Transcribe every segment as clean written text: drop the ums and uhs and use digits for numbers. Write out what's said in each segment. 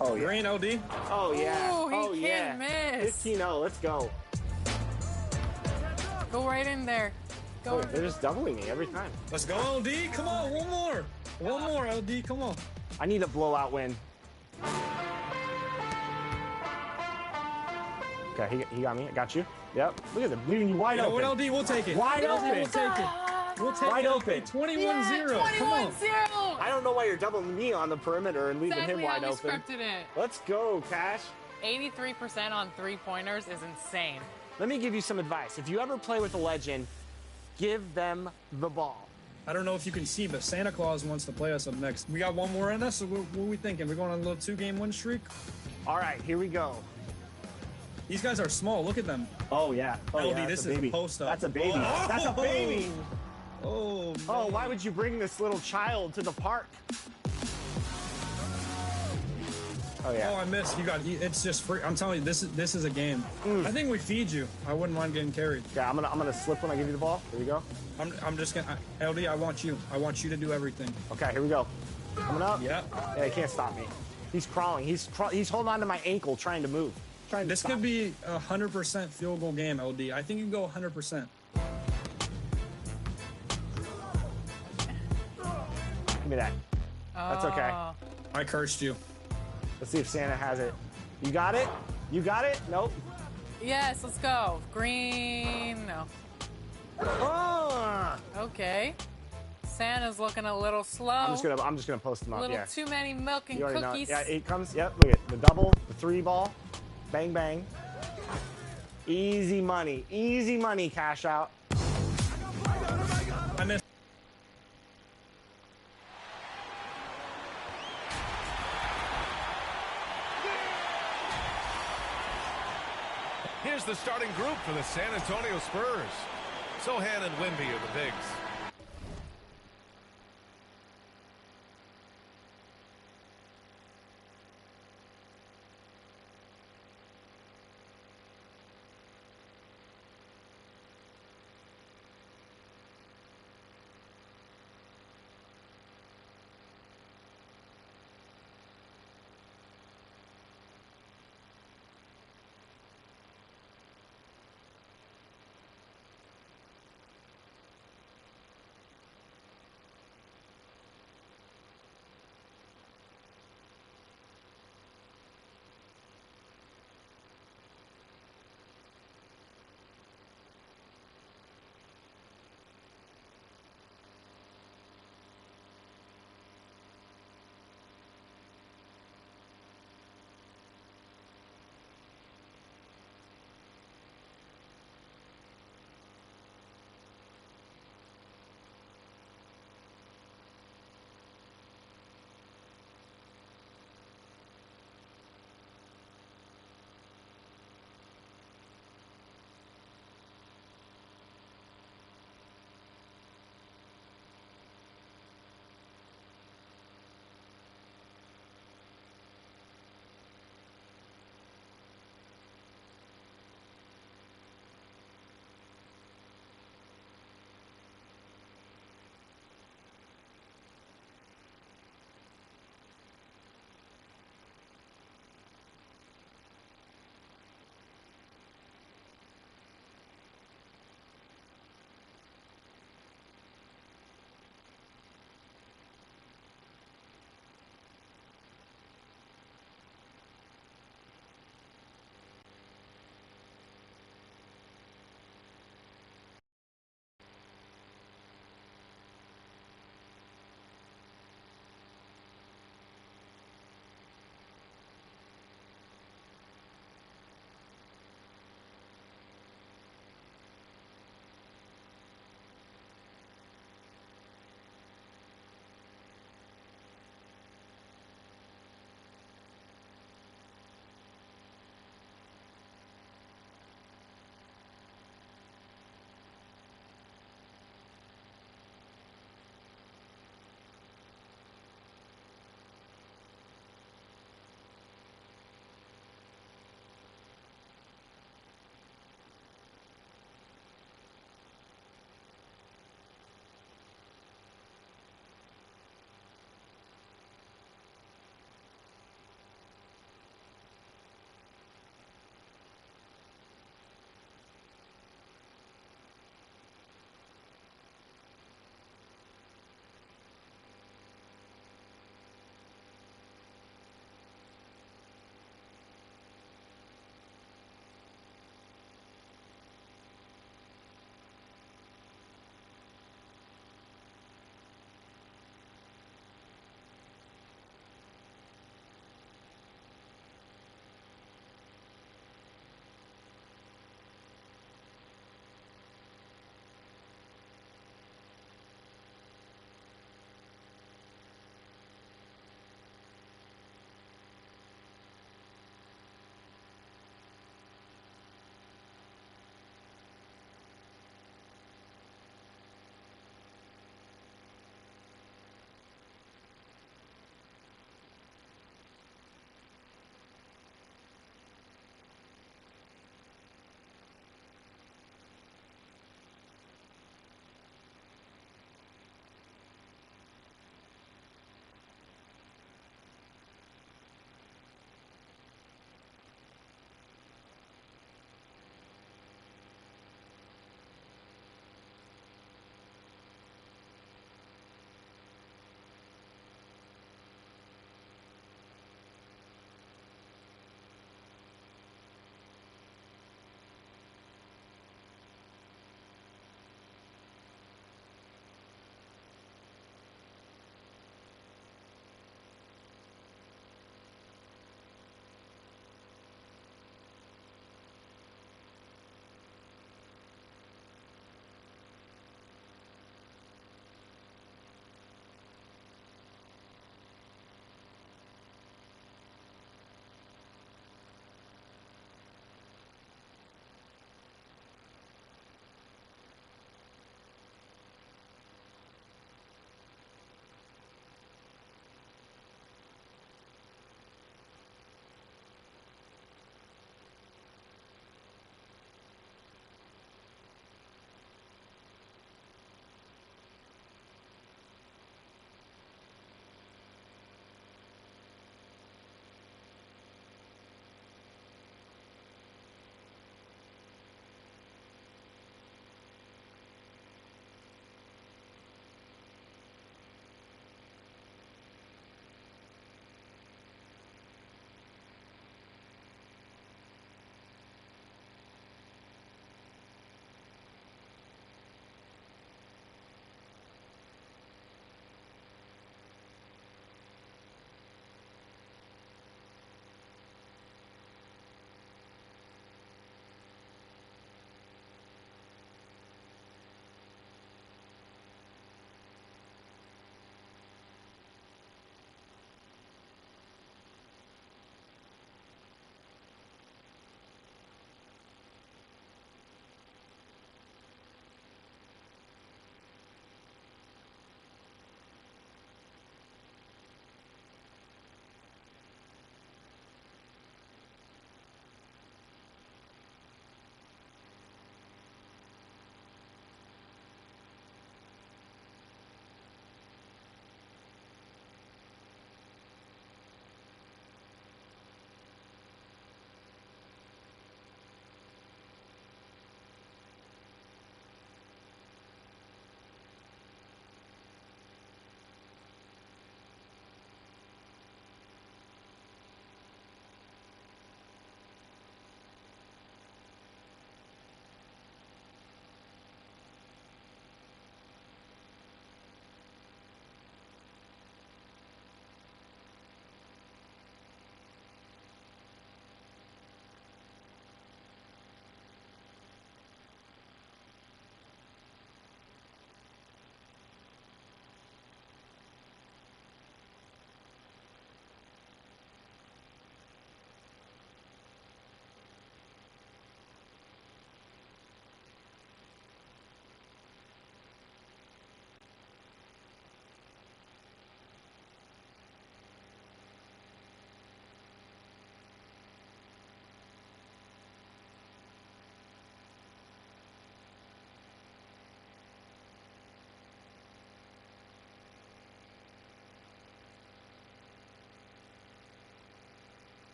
Oh, yeah. Green LD. Oh, yeah. Ooh, he Oh, yeah. can't miss. 15-0. Let's go. Go right in there. Go. Oh, they're just doubling me every time. Let's go, LD. Come on, one more. One more, LD. Come on. I need a blowout win. Okay, he got me. I got you. Yep. Look at them leaving you wide open. What LD? We'll take it. Wide open. We'll take it. We'll take Wide it. open. 21-0. Yeah, Come on. 21-0. I don't know why you're doubling me on the perimeter and leaving Exactly him wide how we open. scripted it. Let's go, Cash. 83% on three-pointers is insane. Let me give you some advice. If you ever play with a legend, give them the ball. I don't know if you can see, but Santa Claus wants to play us up next. We got one more in us, so what are we thinking? We're going on a little 2-game win streak? All right, here we go. These guys are small. Look at them. Oh, yeah. Oh, LD, yeah, this that's is baby. a post-up. That's a baby. Oh! That's a baby. Oh, man. Oh, why would you bring this little child to the park? Oh, yeah. Oh, I missed. It's just free. I'm telling you, this is a game. I think we feed you. I wouldn't mind getting carried. Yeah, I'm gonna slip when I give you the ball. Here we go. I'm just gonna LD. I want you. I want you to do everything. Okay, here we go. Coming up. Yeah. Yeah, he can't stop me. He's crawling. He's holding on to my ankle, trying to move. This could be a 100% field goal game, LD. I think you can go 100%. Give me that. That's okay. I cursed you. Let's see if Santa has it. You got it? You got it? Nope. Yes, let's go. Green. No. Oh! Okay. Santa's looking a little slow. I'm just gonna post him A up. little Yeah. too many milk and You already know it. cookies. Yeah, it comes. Yep. Look at the double, the 3 ball, bang bang. Easy money. Easy money. Cash out. I missed. Here's the starting group for the San Antonio Spurs. Sohan and Wemby are the bigs.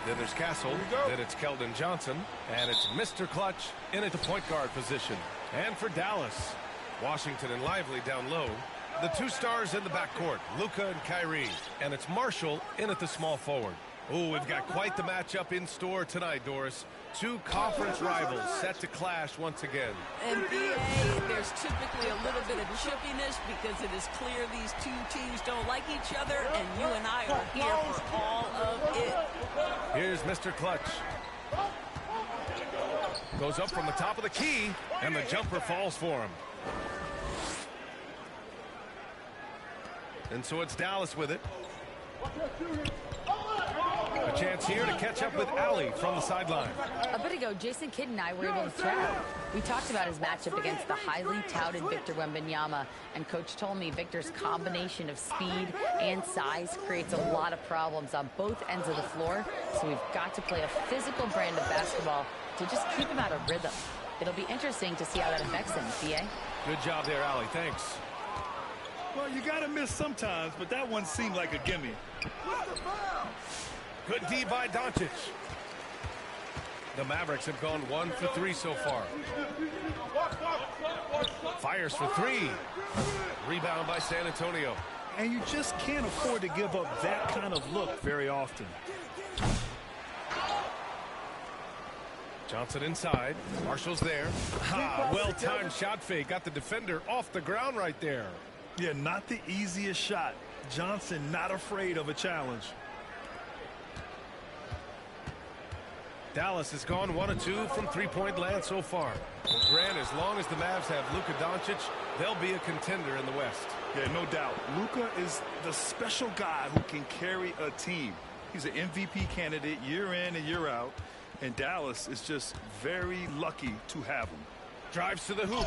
Then there's Castle. Then it's Keldon Johnson. And it's Mr. Clutch in at the point guard position. And for Dallas, Washington and Lively down low. The two stars in the backcourt, Luka and Kyrie. And it's Marshall in at the small forward. Oh, we've got quite the matchup in store tonight, Doris. Two conference rivals set to clash once again. NBA, there's typically a little bit of chippiness because it is clear these two teams don't like each other, and you and I are here for all of it. Here's Mr. Clutch. Goes up from the top of the key, and the jumper falls for him. And so it's Dallas with it. A chance here to catch up with Allie from the sideline. A bit ago, Jason Kidd and I were able to chat. We talked about his matchup against the highly touted Victor Wembanyama, and Coach told me Victor's combination of speed and size creates a lot of problems on both ends of the floor, so we've got to play a physical brand of basketball to just keep him out of rhythm. It'll be interesting to see how that affects him, BA. Good job there, Allie. Thanks. Well, you got to miss sometimes, but that one seemed like a gimme. Good D by Doncic. The Mavericks have gone 1 for 3 so far. Fires for 3. Rebound by San Antonio. And you just can't afford to give up that kind of look very often. Johnson inside. Marshall's there. Well-timed shot fake. Got the defender off the ground right there. Yeah, not the easiest shot. Johnson not afraid of a challenge. Dallas has gone 1 of 2 from three-point land so far. Well, Grant, as long as the Mavs have Luka Doncic, they'll be a contender in the West. Yeah, no doubt. Luka is the special guy who can carry a team. He's an MVP candidate year in and year out, and Dallas is just very lucky to have him. Drives to the hoop.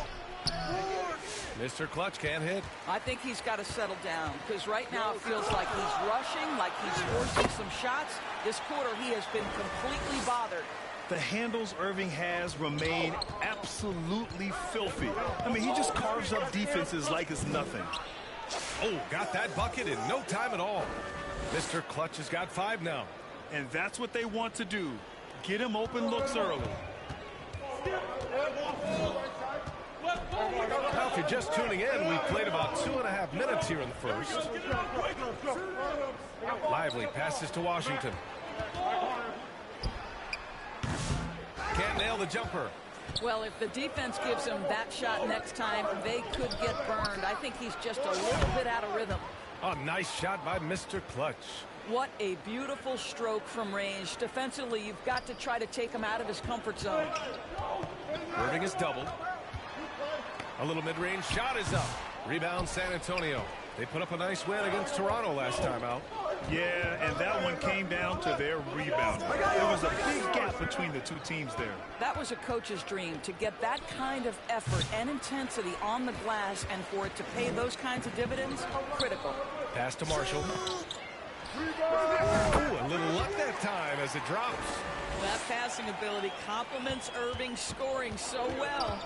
Mr. Clutch can't hit. I think he's got to settle down because right now it feels like he's rushing, like he's forcing some shots. This quarter he has been completely bothered. The handles Irving has remain absolutely filthy. I mean, he just carves up defenses like it's nothing. Oh, got that bucket in no time at all. Mr. Clutch has got 5 now. And that's what they want to do. Get him open looks early. Now, if you're just tuning in, we've played about 2.5 minutes here in the first. Lively passes to Washington. Can't nail the jumper. Well, if the defense gives him that shot next time, they could get burned. I think he's just a little bit out of rhythm. A nice shot by Mr. Clutch. What a beautiful stroke from range. Defensively, you've got to try to take him out of his comfort zone. Irving is doubled. A little mid-range shot is up. Rebound San Antonio. They put up a nice win against Toronto last time out. Yeah, and that one came down to their rebounding. There was a big gap between the two teams there. That was a coach's dream, to get that kind of effort and intensity on the glass, and for it to pay those kinds of dividends, critical. Pass to Marshall. Ooh, a little luck that time as it drops. That passing ability complements Irving scoring so well.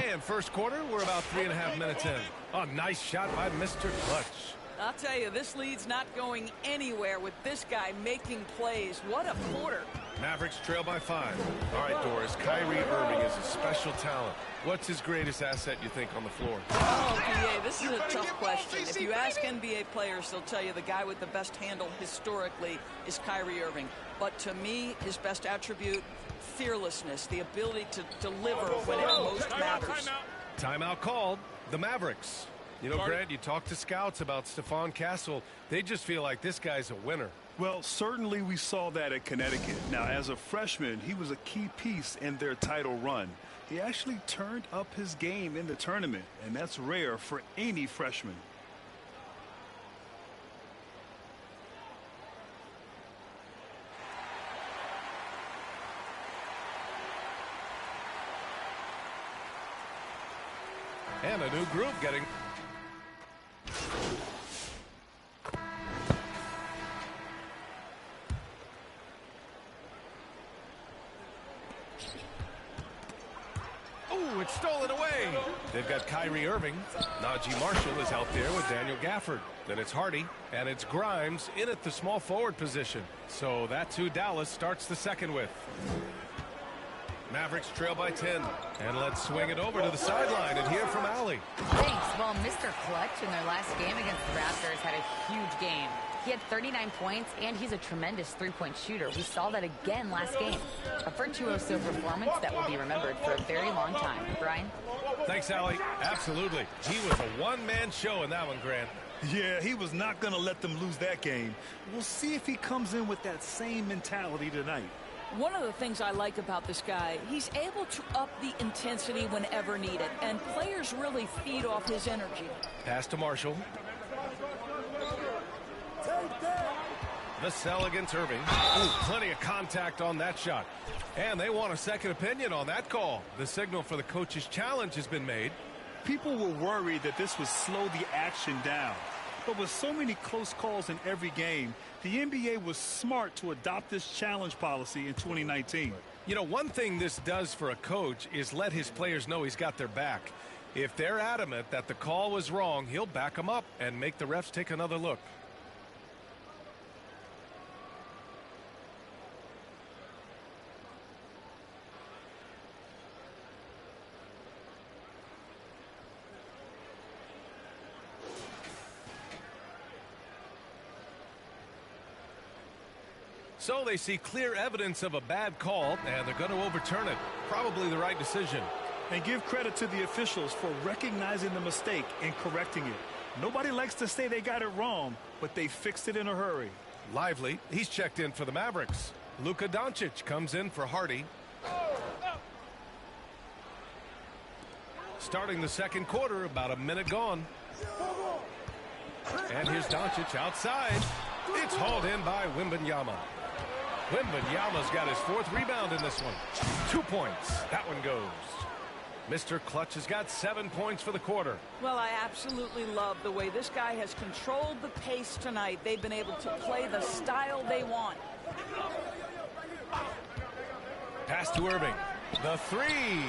And first quarter, we're about 3.5 minutes in. A nice shot by Mr. Clutch. I'll tell you, this lead's not going anywhere with this guy making plays. What a quarter. Mavericks trail by 5. All right, Doris, Kyrie Irving is a special talent. What's his greatest asset, you think, on the floor? Oh, PA, this is a tough question. If you ask NBA players, they'll tell you the guy with the best handle historically is Kyrie Irving. But to me, his best attribute, fearlessness, the ability to deliver when it most matters. Timeout called. The Mavericks. You know, Grant, you talk to scouts about Stephon Castle. They just feel like this guy's a winner. Well, certainly we saw that at Connecticut. Now, as a freshman, he was a key piece in their title run. He actually turned up his game in the tournament, and that's rare for any freshman. And a new group getting... Oh, it's stolen away. They've got Kyrie Irving. Najee Marshall is out there with Daniel Gafford. Then it's Hardy, and it's Grimes in at the small forward position. So that's who Dallas starts the second with. Mavericks trail by 10. And let's swing it over to the sideline and hear from Allie. Thanks. Well, Mr. Clutch in their last game against the Raptors had a huge game. He had 39 points, and he's a tremendous three-point shooter. We saw that again last game. A virtuoso performance that will be remembered for a very long time. Brian? Thanks, Allie. Absolutely. He was a one-man show in that one, Grant. Yeah, he was not going to let them lose that game. We'll see if he comes in with that same mentality tonight. One of the things I like about this guy, he's able to up the intensity whenever needed, and players really feed off his energy. Pass to Marshall. Vassell against Irving. Ooh, plenty of contact on that shot. And they want a second opinion on that call. The signal for the coach's challenge has been made. People were worried that this would slow the action down. But with so many close calls in every game, the NBA was smart to adopt this challenge policy in 2019. You know, one thing this does for a coach is let his players know he's got their back. If they're adamant that the call was wrong, he'll back them up and make the refs take another look. So they see clear evidence of a bad call, and they're going to overturn it. Probably the right decision. And give credit to the officials for recognizing the mistake and correcting it. Nobody likes to say they got it wrong, but they fixed it in a hurry. Lively, he's checked in for the Mavericks. Luka Doncic comes in for Hardy. Starting the second quarter, about a minute gone. And here's Doncic outside. It's hauled in by Wembanyama. Wembanyama's got his fourth rebound in this one. 2 points. That one goes. Mr. Clutch has got 7 points for the quarter. Well, I absolutely love the way this guy has controlled the pace tonight. They've been able to play the style they want. Pass to Irving. The three.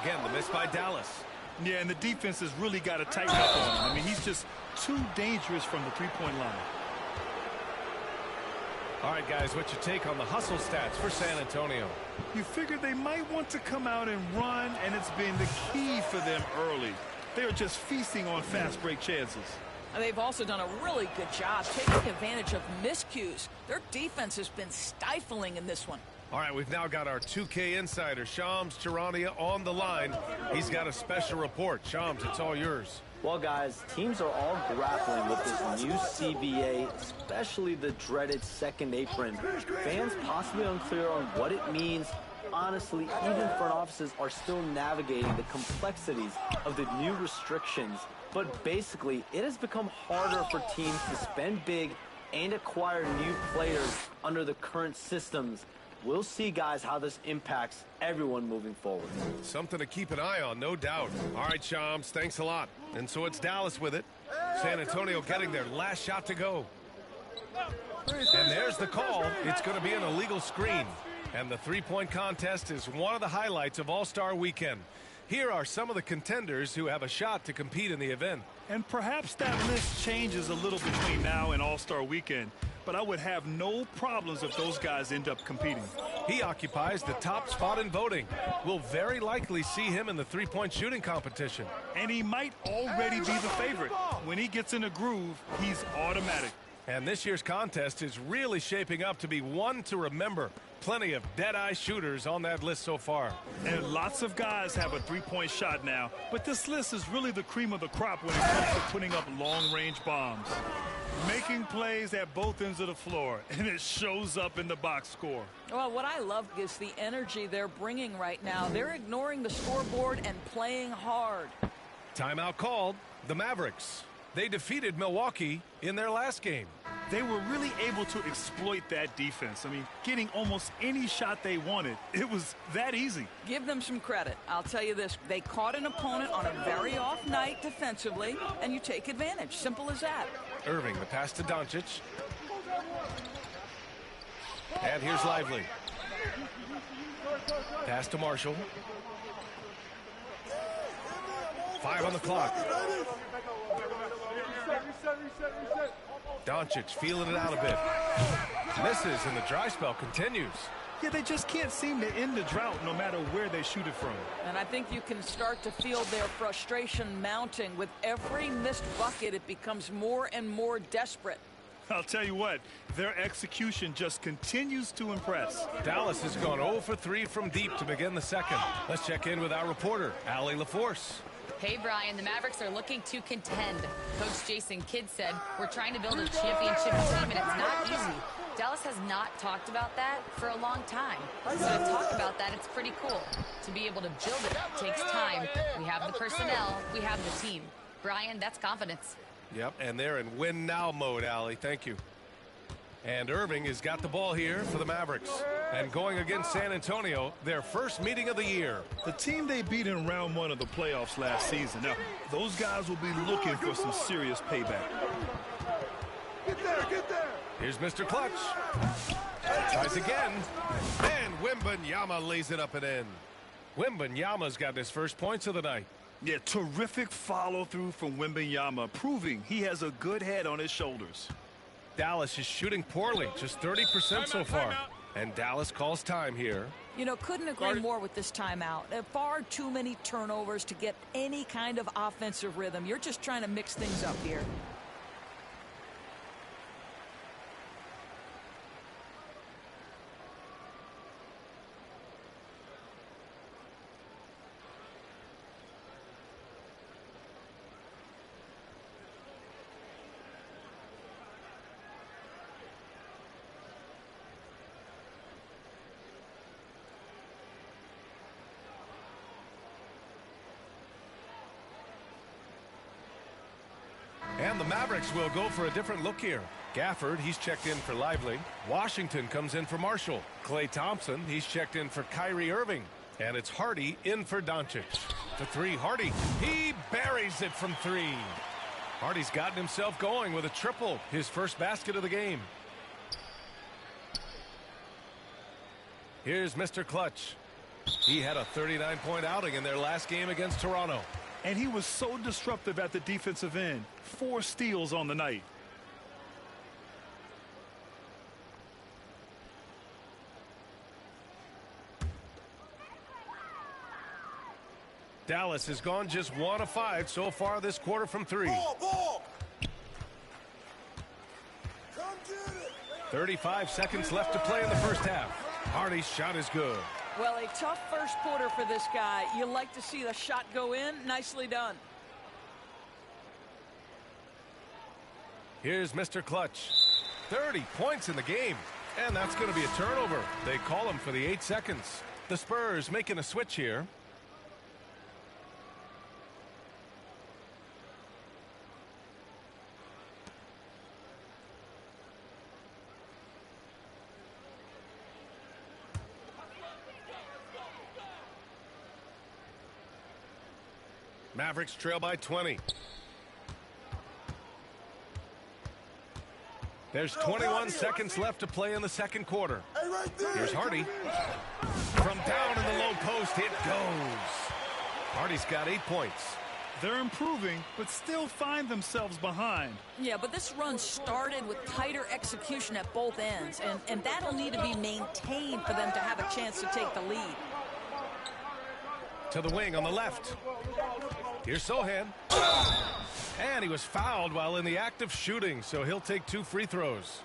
Again, the miss by Dallas. Yeah, and the defense has really got to tighten up on him. I mean, he's just too dangerous from the three-point line. All right, guys, what's your take on the hustle stats for San Antonio? You figured they might want to come out and run, and it's been the key for them early. They're just feasting on fast break chances. And they've also done a really good job taking advantage of miscues. Their defense has been stifling in this one. All right, we've now got our 2K insider, Shams Charania, on the line. He's got a special report. Shams, it's all yours. Well, guys, teams are all grappling with this new CBA, especially the dreaded second apron. Fans possibly unclear on what it means. Honestly, even front offices are still navigating the complexities of the new restrictions. But basically, it has become harder for teams to spend big and acquire new players under the current systems. We'll see, guys, how this impacts everyone moving forward. Something to keep an eye on, no doubt. All right, Shams, thanks a lot. And so it's Dallas with it. San Antonio getting their last shot to go. And there's the call. It's going to be an illegal screen. And the three-point contest is one of the highlights of All-Star Weekend. Here are some of the contenders who have a shot to compete in the event. And perhaps that list changes a little between now and All-Star Weekend. But I would have no problems if those guys end up competing. He occupies the top spot in voting. We'll very likely see him in the three-point shooting competition. And he might already be the favorite. When he gets in a groove, he's automatic. And this year's contest is really shaping up to be one to remember. Plenty of dead-eye shooters on that list so far. And lots of guys have a three-point shot now. But this list is really the cream of the crop when it comes to putting up long-range bombs. Making plays at both ends of the floor, and it shows up in the box score. Well, what I love is the energy they're bringing right now. They're ignoring the scoreboard and playing hard. Timeout called. The Mavericks. They defeated Milwaukee in their last game. They were really able to exploit that defense. I mean, getting almost any shot they wanted. It was that easy. Give them some credit. I'll tell you this. They caught an opponent on a very off night defensively, and you take advantage. Simple as that. Irving, the pass to Doncic. And here's Lively. Pass to Marshall. 5 on the clock. Doncic feeling it out a bit. Misses, and the dry spell continues. Yeah, they just can't seem to end the drought no matter where they shoot it from. And I think you can start to feel their frustration mounting. With every missed bucket, it becomes more and more desperate. I'll tell you what, their execution just continues to impress. Dallas has gone 0 for 3 from deep to begin the second. Let's check in with our reporter, Allie LaForce. Hey, Brian, the Mavericks are looking to contend. Coach Jason Kidd said, we're trying to build a championship team, and it's not easy. Dallas has not talked about that for a long time. So to talk about that, it's pretty cool. To be able to build it takes time. We have the personnel, we have the team. Brian, that's confidence. Yep, and they're in win-now mode, Allie. Thank you. And Irving has got the ball here for the Mavericks. And going against San Antonio, their first meeting of the year. The team they beat in round 1 of the playoffs last season. Now, those guys will be looking for some serious payback. Get there. Here's Mr. Clutch. Tries again. And Wembanyama lays it up and in. Wembanyama's got his first points of the night. Yeah, terrific follow-through from Wembanyama, proving he has a good head on his shoulders. Dallas is shooting poorly, just 30% so far. And Dallas calls time here. You know, couldn't agree more with this timeout. Far too many turnovers to get any kind of offensive rhythm. You're just trying to mix things up here. And the Mavericks will go for a different look here. Gafford, he's checked in for Lively. Washington comes in for Marshall. Klay Thompson, he's checked in for Kyrie Irving. And it's Hardy in for Doncic. The 3, Hardy. He buries it from 3. Hardy's gotten himself going with a triple, his first basket of the game. Here's Mr. Clutch. He had a 39-point outing in their last game against Toronto. And he was so disruptive at the defensive end. 4 steals on the night. Dallas has gone just 1 of 5 so far this quarter from 3. Ball. 35 seconds left to play in the first half. Hardy's shot is good. Well, a tough first quarter for this guy. You like to see the shot go in. Nicely done. Here's Mr. Clutch. 30 points in the game. And that's going to be a turnover. They call him for the 8 seconds. The Spurs making a switch here. Mavericks trail by 20. There's 21 seconds left to play in the second quarter. Here's Hardy. From down in the low post, it goes. Hardy's got 8 points. They're improving, but still find themselves behind. Yeah, but this run started with tighter execution at both ends, and that'll need to be maintained for them to have a chance to take the lead. To the wing on the left. Here's Sohan. And he was fouled while in the act of shooting, so he'll take 2 free throws.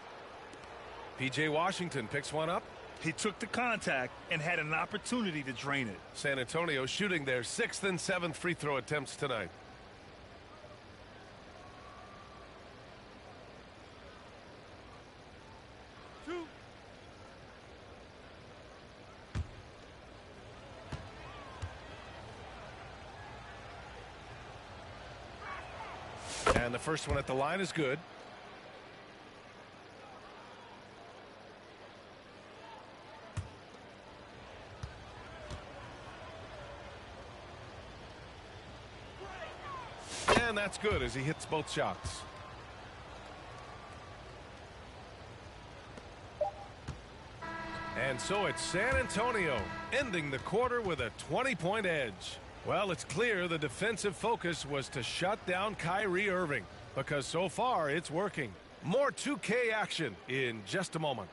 P.J. Washington picks one up. He took the contact and had an opportunity to drain it. San Antonio shooting their 6th and 7th free throw attempts tonight. And the first one at the line is good. And that's good as he hits both shots. And so it's San Antonio ending the quarter with a 20-point edge. Well, it's clear the defensive focus was to shut down Kyrie Irving, because so far it's working. More 2K action in just a moment.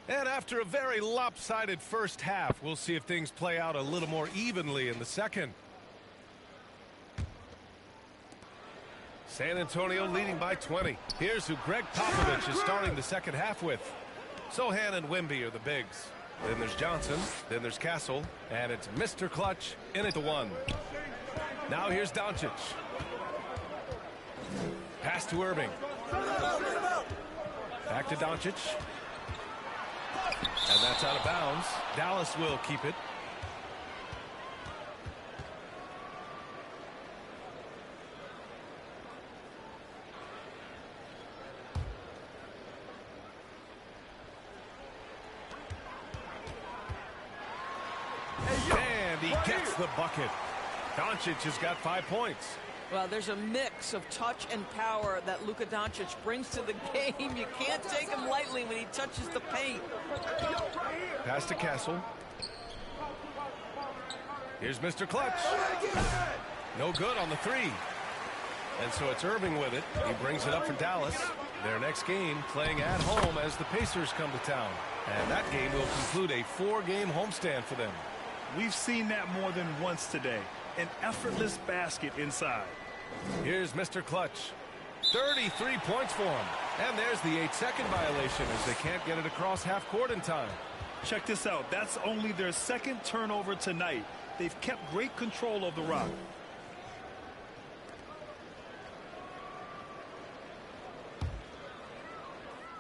And after a very lopsided first half, we'll see if things play out a little more evenly in the second. San Antonio leading by 20. Here's who Greg Popovich is starting the second half with. Sohan and Wemby are the bigs. Then there's Johnson. Then there's Castle. And it's Mr. Clutch in at the 1. Now here's Doncic. Pass to Irving. Back to Doncic. And that's out of bounds. Dallas will keep it. And he gets the bucket. Doncic has got 5 points. Well, there's a mix of touch and power that Luka Doncic brings to the game. You can't take him lightly when he touches the paint. Pass to Castle. Here's Mr. Clutch. No good on the 3. And so it's Irving with it. He brings it up for Dallas. Their next game playing at home as the Pacers come to town. And that game will conclude a 4-game homestand for them. We've seen that more than once today. An effortless basket inside. Here's Mr. Clutch. 33 points for him. And there's the 8-second violation as they can't get it across half court in time. Check this out. That's only their second turnover tonight. They've kept great control of the rock.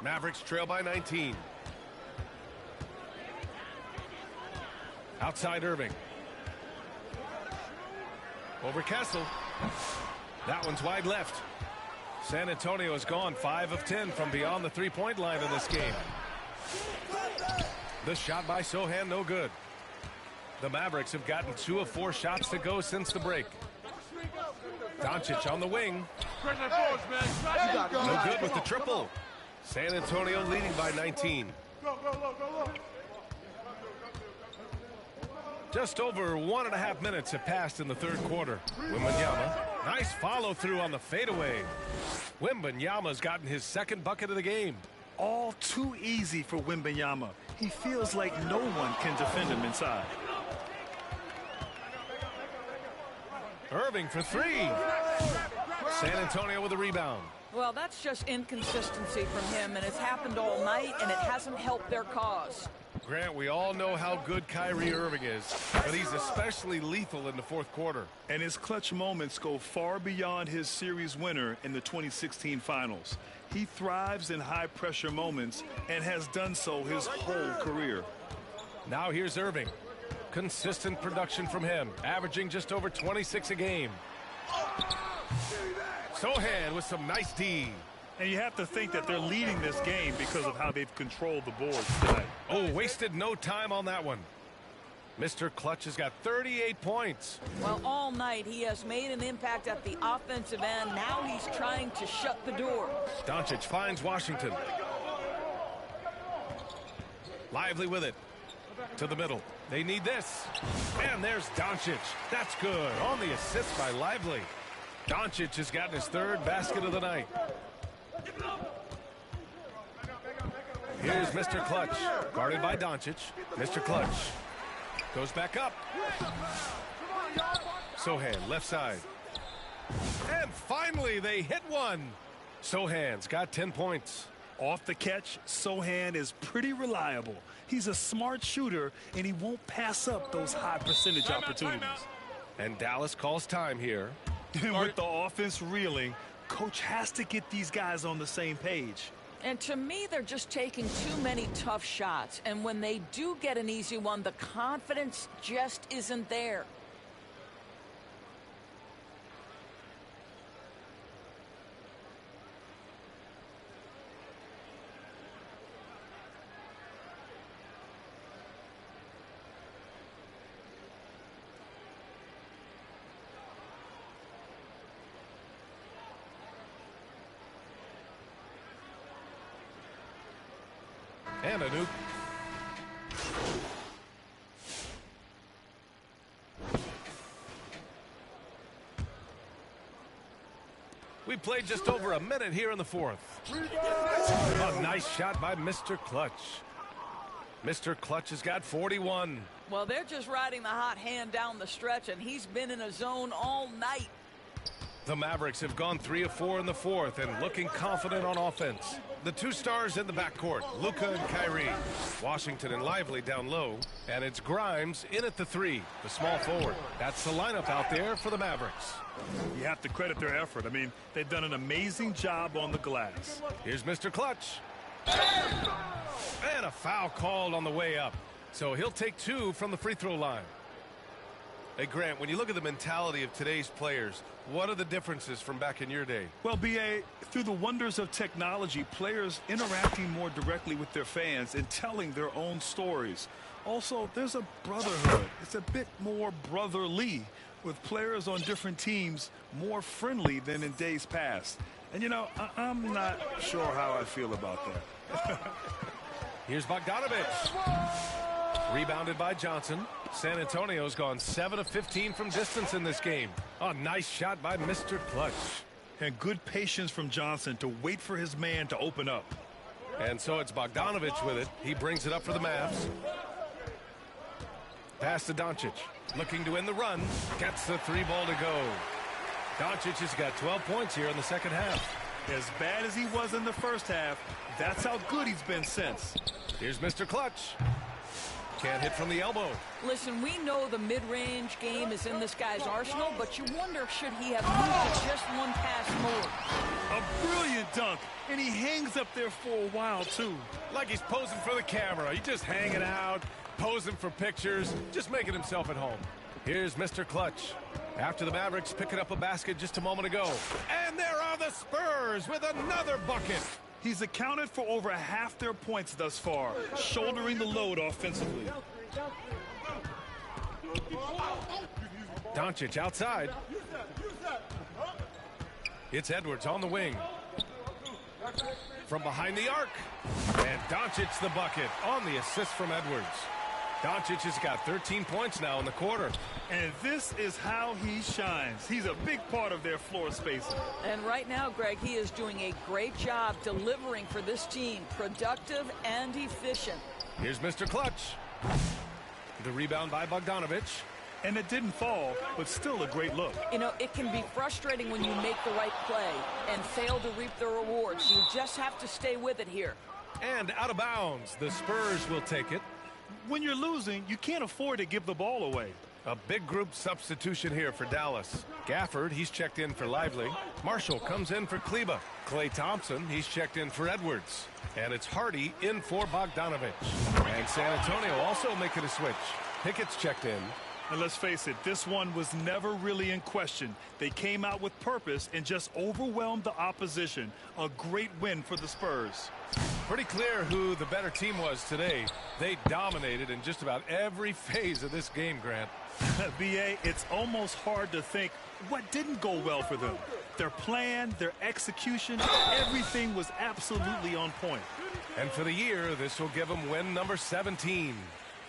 Mavericks trail by 19. Outside Irving. Over Castle. That one's wide left. San Antonio has gone 5 of 10 from beyond the three-point line in this game. The shot by Sohan, no good. The Mavericks have gotten 2 of 4 shots to go since the break. Doncic on the wing. No good with the triple. San Antonio leading by 19. Just over 1.5 minutes have passed in the third quarter. Wembanyama, nice follow through on the fadeaway. Wembanyama's gotten his second bucket of the game. All too easy for Wembanyama. He feels like no one can defend him inside. Irving for 3. San Antonio with a rebound. Well, that's just inconsistency from him, and it's happened all night, and it hasn't helped their cause. Grant, we all know how good Kyrie Irving is, but he's especially lethal in the fourth quarter. And his clutch moments go far beyond his series winner in the 2016 finals. He thrives in high-pressure moments and has done so his whole career. Now here's Irving. Consistent production from him, averaging just over 26 a game. Sohan with some nice D. And you have to think that they're leading this game because of how they've controlled the boards tonight. Oh, wasted no time on that one. Mr. Clutch has got 38 points. Well, all night he has made an impact at the offensive end. Now he's trying to shut the door. Doncic finds Washington. Lively with it. To the middle. They need this. And there's Doncic. That's good. On the assist by Lively. Doncic has gotten his 3rd basket of the night. Here's Mr. Clutch. Guarded by Doncic. Mr. Clutch goes back up. Sohan, left side. And finally, they hit one. Sohan's got 10 points. Off the catch, Sohan is pretty reliable. He's a smart shooter, and he won't pass up those high percentage opportunities. And Dallas calls time here. With the offense reeling, coach has to get these guys on the same page. And to me, they're just taking too many tough shots. And when they do get an easy one, the confidence just isn't there. And a nuke. We played just over a minute here in the fourth. A nice shot by Mr. Clutch. Mr. Clutch has got 41. Well, they're just riding the hot hand down the stretch, and he's been in a zone all night. The Mavericks have gone 3 of 4 in the fourth and looking confident on offense. The two stars in the backcourt, Luka and Kyrie. Washington and Lively down low, and it's Grimes in at the 3, the small forward. That's the lineup out there for the Mavericks. You have to credit their effort. I mean, they've done an amazing job on the glass. Here's Mr. Clutch. And a foul called on the way up. So he'll take 2 from the free throw line. Hey, Grant, when you look at the mentality of today's players, what are the differences from back in your day? Well, B.A., through the wonders of technology, players interacting more directly with their fans and telling their own stories. Also, there's a brotherhood. It's a bit more brotherly, with players on different teams more friendly than in days past. And, you know, I'm not sure how I feel about that. Here's Bogdanovich. Rebounded by Johnson. San Antonio's gone 7 of 15 from distance in this game. A nice shot by Mr. Clutch. And good patience from Johnson to wait for his man to open up. And so it's Bogdanovich with it. He brings it up for the Mavs. Pass to Doncic. Looking to win the run. Gets the 3 ball to go. Doncic has got 12 points here in the second half. As bad as he was in the first half, that's how good he's been since. Here's Mr. Clutch. Can't hit from the elbow. Listen, we know the mid-range game is in this guy's arsenal, but you wonder, should he have moved to just one pass more? A brilliant dunk, and he hangs up there for a while, too. Like he's posing for the camera. He's just hanging out, posing for pictures, just making himself at home. Here's Mr. Clutch. After the Mavericks picking up a basket just a moment ago. And there are the Spurs with another bucket. He's accounted for over half their points thus far, shouldering the load offensively. Doncic outside. It's Edwards on the wing. From behind the arc. And Doncic the bucket on the assist from Edwards. Doncic has got 13 points now in the quarter. And this is how he shines. He's a big part of their floor spacing. And right now, Greg, he is doing a great job delivering for this team. Productive and efficient. Here's Mr. Clutch. The rebound by Bogdanovich. And it didn't fall, but still a great look. You know, it can be frustrating when you make the right play and fail to reap the rewards. You just have to stay with it here. And out of bounds. The Spurs will take it. When you're losing, you can't afford to give the ball away. A big group substitution here for Dallas. Gafford, he's checked in for Lively. Marshall comes in for Kleba. Klay Thompson, he's checked in for Edwards. And it's Hardy in for Bogdanovich. And San Antonio also making a switch. Pickett's checked in. And let's face it, this one was never really in question. They came out with purpose and just overwhelmed the opposition. A great win for the Spurs. Pretty clear who the better team was today. They dominated in just about every phase of this game, Grant. B.A., it's almost hard to think what didn't go well for them. Their plan, their execution, everything was absolutely on point. And for the year, this will give them win number 17.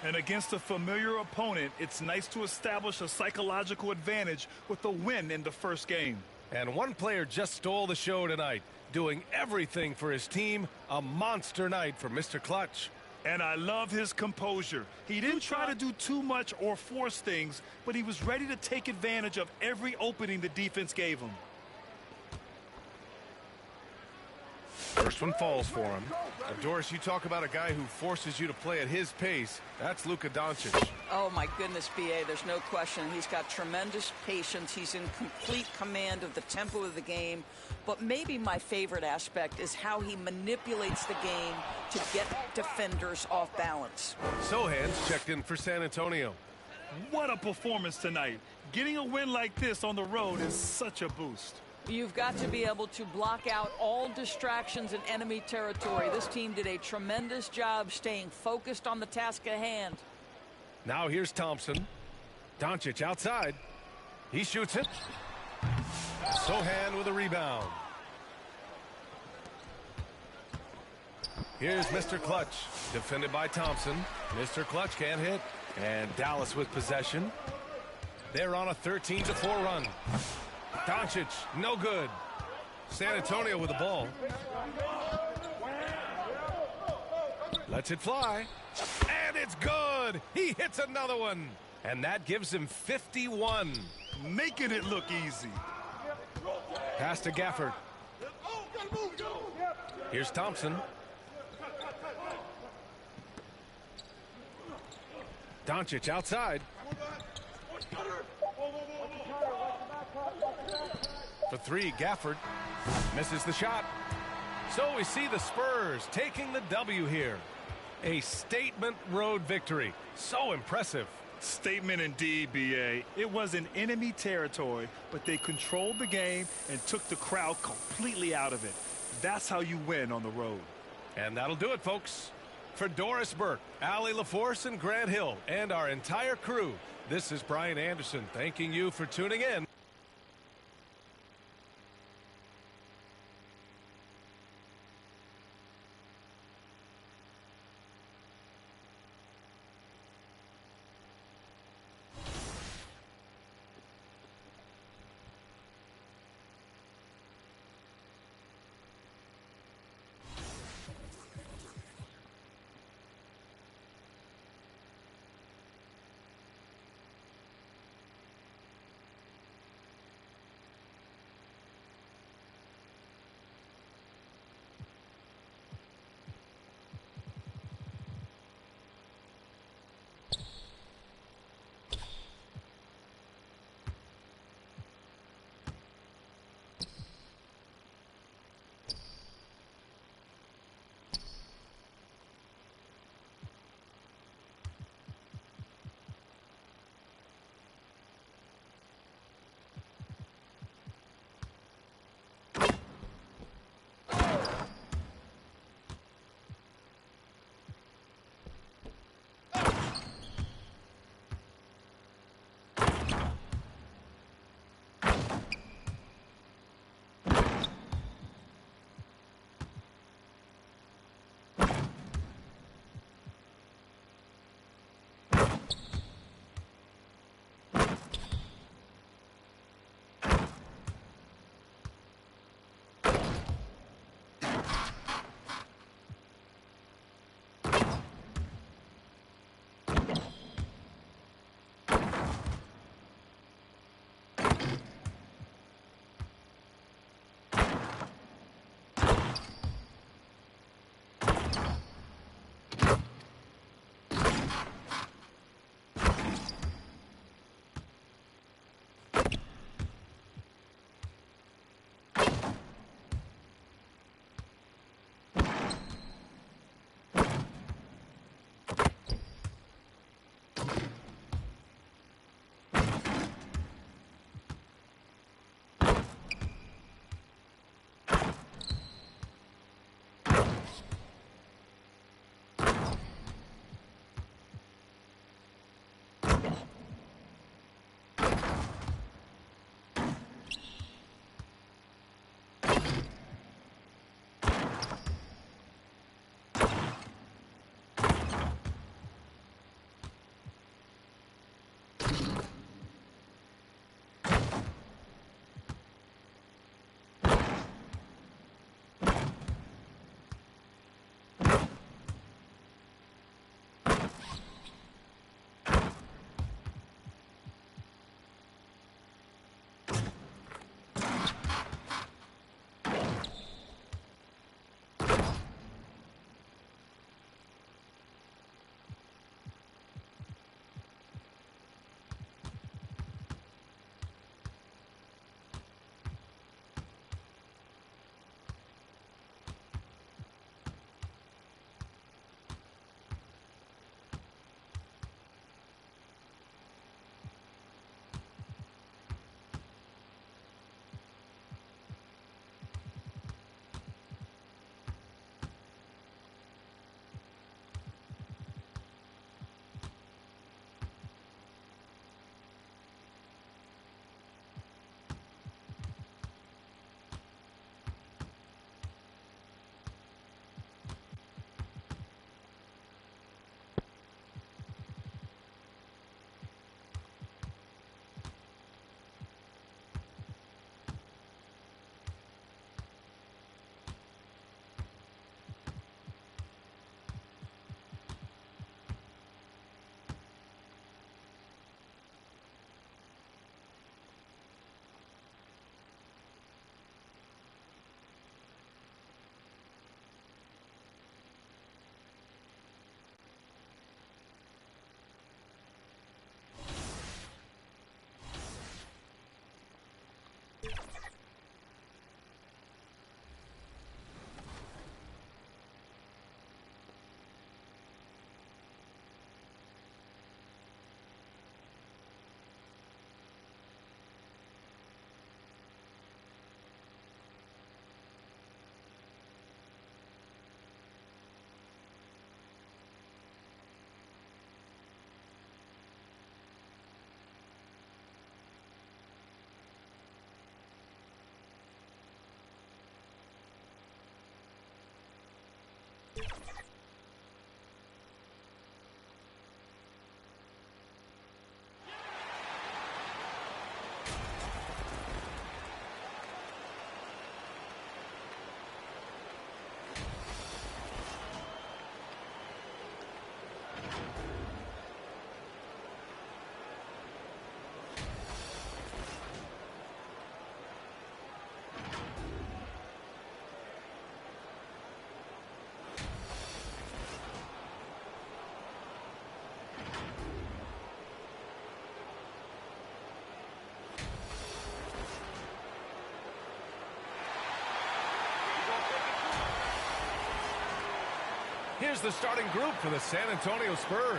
And against a familiar opponent, it's nice to establish a psychological advantage with a win in the first game. And one player just stole the show tonight, doing everything for his team. A monster night for Mr. Clutch. And I love his composure. He didn't try to do too much or force things, but he was ready to take advantage of every opening the defense gave him. First one falls for him. Doris, you talk about a guy who forces you to play at his pace. That's Luka Doncic. Oh, my goodness, B.A., there's no question. He's got tremendous patience. He's in complete command of the tempo of the game. But maybe my favorite aspect is how he manipulates the game to get defenders off balance. Sohan's checked in for San Antonio. What a performance tonight. Getting a win like this on the road is such a boost. You've got to be able to block out all distractions in enemy territory. This team did a tremendous job staying focused on the task at hand. Now here's Thompson. Doncic outside. He shoots it. Sohan with a rebound. Here's Mr. Clutch, defended by Thompson. Mr. Clutch can't hit. And Dallas with possession. They're on a 13-4 run. Doncic, no good. San Antonio with the ball. Lets it fly. And it's good. He hits another one. And that gives him 51. Making it look easy. Pass to Gafford. Here's Thompson. Doncic outside. For three, Gafford misses the shot. So we see the Spurs taking the W here. A statement road victory. So impressive. Statement indeed, B.A. It was in enemy territory, but they controlled the game and took the crowd completely out of it. That's how you win on the road. And that'll do it, folks. For Doris Burke, Allie LaForce, and Grant Hill, and our entire crew, this is Brian Anderson thanking you for tuning in. Here's the starting group for the San Antonio Spurs.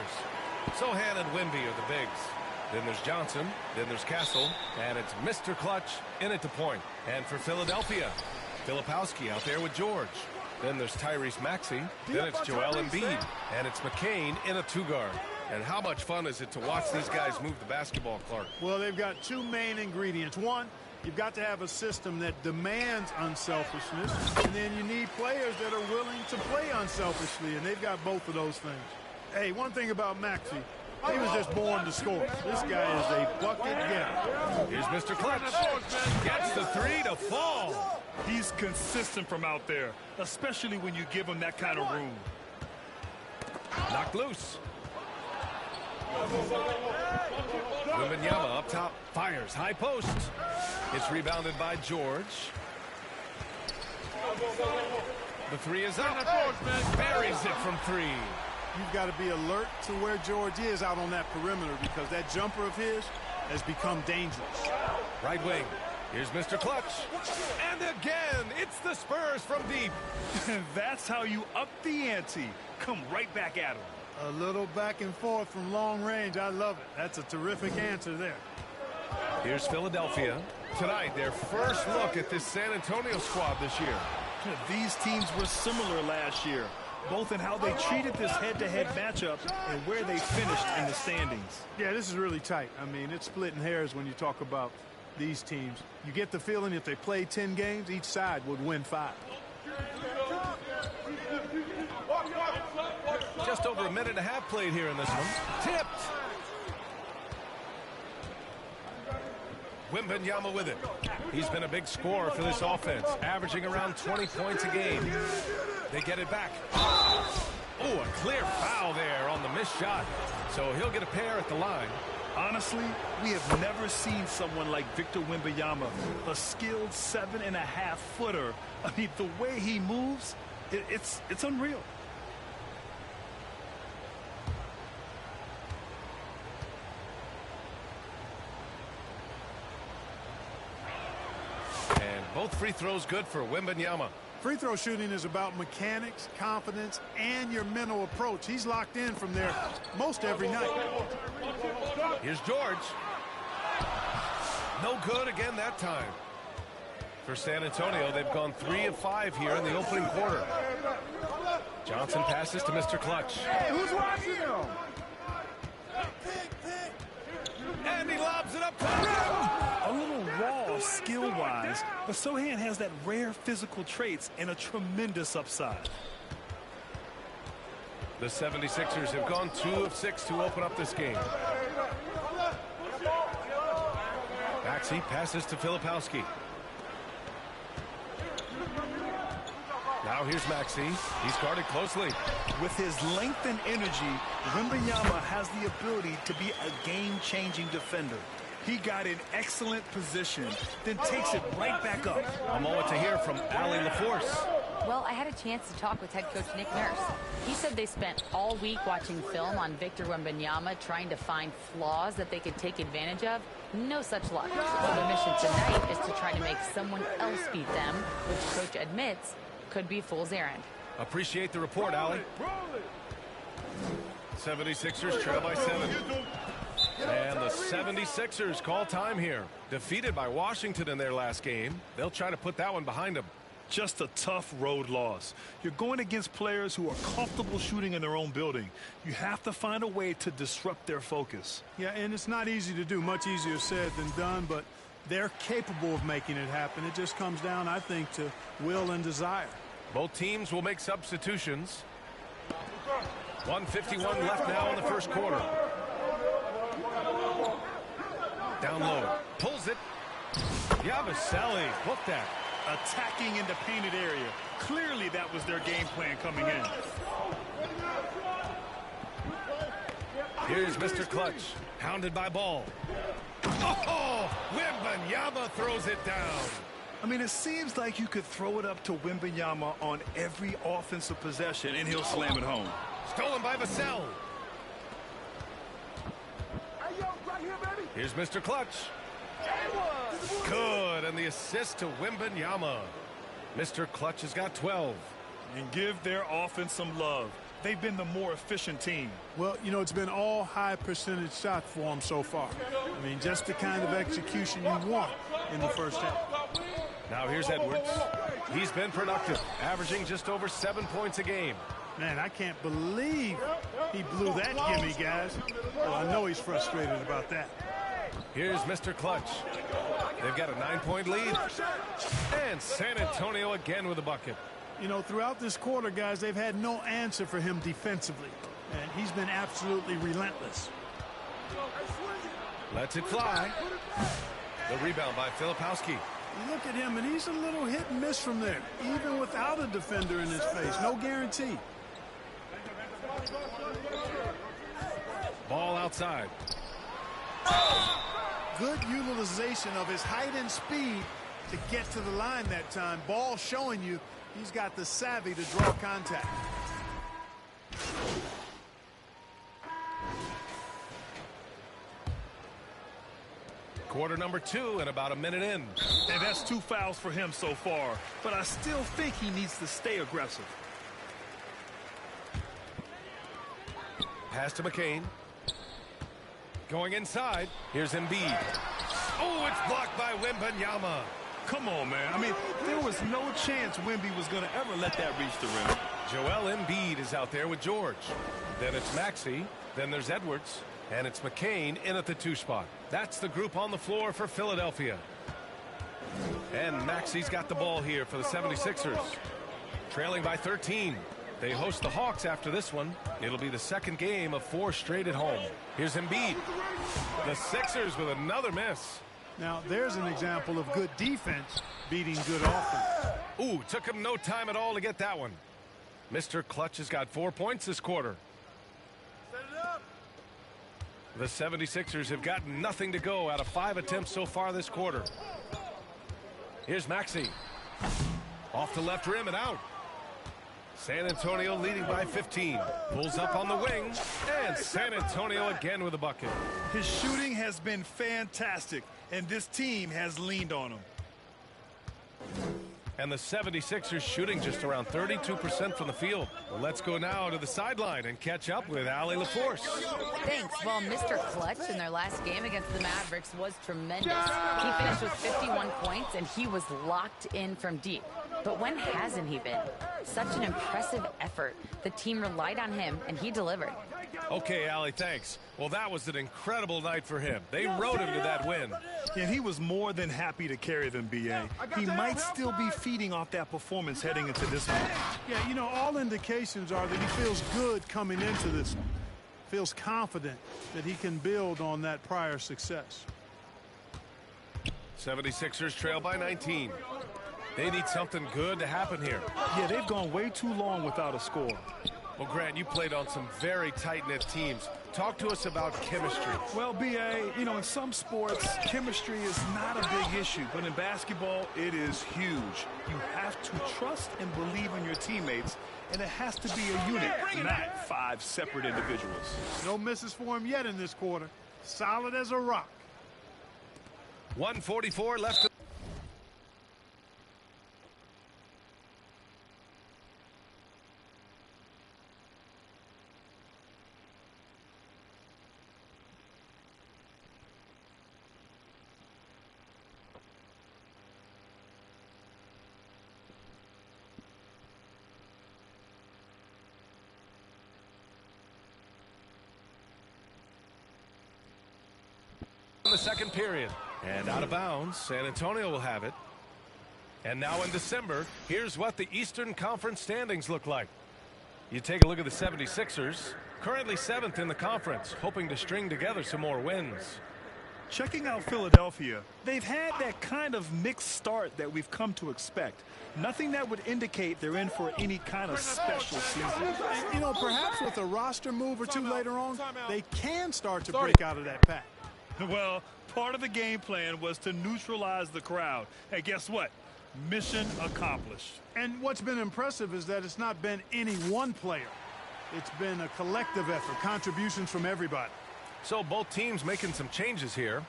Sohan and Wemby are the bigs. Then there's Johnson. Then there's Castle. And it's Mr. Clutch in at the point. And for Philadelphia, Filipowski out there with George. Then there's Tyrese Maxey. Then it's Joel Embiid. And it's McCain in a two-guard. And how much fun is it to watch these guys move the basketball, Clark? Well, they've got two main ingredients. One, you've got to have a system that demands unselfishness, and then you need players that are willing to play unselfishly, and they've got both of those things. Hey, one thing about Maxey, he was just born to score. This guy is a bucket getter. Here's Mr. Clutch. Gets the three to fall. He's consistent from out there, especially when you give him that kind of room. Knocked loose. Wembanyama up top, fires, high post. It's rebounded by George. The three is up. Buries it from three. You've got to be alert to where George is out on that perimeter because that jumper of his has become dangerous. Right wing. Here's Mr. Clutch. And again, it's the Spurs from deep. That's how you up the ante. Come right back at him. A little back and forth from long range. I love it. That's a terrific answer there. Here's Philadelphia. Tonight, their first look at this San Antonio squad this year. These teams were similar last year, both in how they treated this head-to-head matchup and where they finished in the standings. Yeah, this is really tight. I mean, it's splitting hairs when you talk about these teams. You get the feeling if they play 10 games, each side would win 5. Just over a minute and a half played here in this one. Tipped. Wembanyama with it. He's been a big scorer for this offense, averaging around 20 points a game. They get it back. Oh, a clear foul there on the missed shot. So he'll get a pair at the line. Honestly, we have never seen someone like Victor Wembanyama, a skilled 7.5-footer. I mean, the way he moves, it's unreal. And both free throws good for Wembanyama. Free throw shooting is about mechanics, confidence, and your mental approach. He's locked in from there most every night. Here's George. No good again that time. For San Antonio, they've gone 3 of 5 here in the opening quarter. Johnson passes to Mr. Clutch. Hey, who's watching him? And he lobs it up to the rim. A little raw skill-wise, but Sohan has that rare physical traits and a tremendous upside. The 76ers have gone 2 of 6 to open up this game. Maxey passes to Filipowski. Now here's Maxey. He's guarded closely. With his length and energy, Wembanyama has the ability to be a game-changing defender. He got in excellent position, then takes it right back up. A moment to hear from Allie LaForce. Well, I had a chance to talk with head coach Nick Nurse. He said they spent all week watching film on Victor Wembanyama, trying to find flaws that they could take advantage of. No such luck. So their mission tonight is to try to make someone else beat them, which coach admits could be fool's errand. Appreciate the report, Allie. 76ers trail by 7. And the 76ers call time here. Defeated by Washington in their last game. They'll try to put that one behind them. Just a tough road loss. You're going against players who are comfortable shooting in their own building. You have to find a way to disrupt their focus. Yeah, and it's not easy to do. Much easier said than done, but they're capable of making it happen. It just comes down, I think, to will and desire. Both teams will make substitutions. 1:51 left now in the first quarter. Down low. Pulls it. Yabusele booked that. Attacking in the painted area. Clearly that was their game plan coming in. Here's Mr. Clutch. Hounded by Ball. Oh! Wembanyama throws it down. I mean, it seems like you could throw it up to Wembanyama on every offensive possession, and he'll slam it home. Stolen by Vassell. Here's Mr. Clutch. Good, and the assist to Wembanyama. Mr. Clutch has got 12. And give their offense some love. They've been the more efficient team. Well, you know, it's been all high percentage shots for them so far. I mean, just the kind of execution you want in the first half. Now here's Edwards. He's been productive, averaging just over 7 points a game. Man, I can't believe he blew that gimme, guys. Well, I know he's frustrated about that. Here's Mr. Clutch. They've got a 9-point lead. And San Antonio again with a bucket. You know, throughout this quarter, guys, they've had no answer for him defensively. And he's been absolutely relentless. Lets it fly. The rebound by Filipowski. You look at him, and he's a little hit and miss from there, even without a defender in his face. No guarantee. Ball outside. Good utilization of his height and speed to get to the line that time. Ball showing you he's got the savvy to draw contact. Quarter number 2 and about a minute in. And that's 2 fouls for him so far. But I still think he needs to stay aggressive. Pass to McCain. Going inside. Here's Embiid. Oh, it's blocked by Wembanyama. Come on, man. I mean, there was no chance Wemby was going to ever let that reach the rim. Joel Embiid is out there with George. Then it's Maxey. Then there's Edwards. And it's McCain in at the 2 spot. That's the group on the floor for Philadelphia. And Maxey's got the ball here for the 76ers. Trailing by 13. They host the Hawks after this one. It'll be the second game of 4 straight at home. Here's Embiid. The Sixers with another miss. Now, there's an example of good defense beating good offense. Ooh, took him no time at all to get that one. Mr. Clutch has got 4 points this quarter. The 76ers have gotten nothing to go out of 5 attempts so far this quarter. Here's Maxey. Off the left rim and out. San Antonio leading by 15. Pulls up on the wing. And San Antonio again with a bucket. His shooting has been fantastic, and this team has leaned on him. And the 76ers shooting just around 32% from the field. Well, let's go now to the sideline and catch up with Allie LaForce. Thanks. Well, Mr. Clutch in their last game against the Mavericks was tremendous. He finished with 51 points, and he was locked in from deep. But when hasn't he been? Such an impressive effort. The team relied on him, and he delivered. Okay, Allie, thanks. Well, that was an incredible night for him. They rode him to that win. And he was more than happy to carry them, B.A. He might still be feeding off that performance heading into this one. Yeah, you know, all indications are that he feels good coming into this one. Feels confident that he can build on that prior success. 76ers trail by 19. They need something good to happen here. Yeah, they've gone way too long without a score. Well, Grant, you played on some very tight-knit teams. Talk to us about chemistry. Well, B.A., you know, in some sports, chemistry is not a big issue. But in basketball, it is huge. You have to trust and believe in your teammates, and it has to be a unit, not 5 separate individuals. No misses for him yet in this quarter. Solid as a rock. 1:44 left. In the second period. And out of bounds, San Antonio will have it. And now in December, here's what the Eastern Conference standings look like. You take a look at the 76ers, currently 7th in the conference, hoping to string together some more wins. Checking out Philadelphia, they've had that kind of mixed start that we've come to expect. Nothing that would indicate they're in for any kind of special season. You know, perhaps with a roster move or two later on, they can start to break out of that pack. Well, part of the game plan was to neutralize the crowd. Hey, guess what? Mission accomplished. And what's been impressive is that it's not been any one player. It's been a collective effort, contributions from everybody. So both teams making some changes here.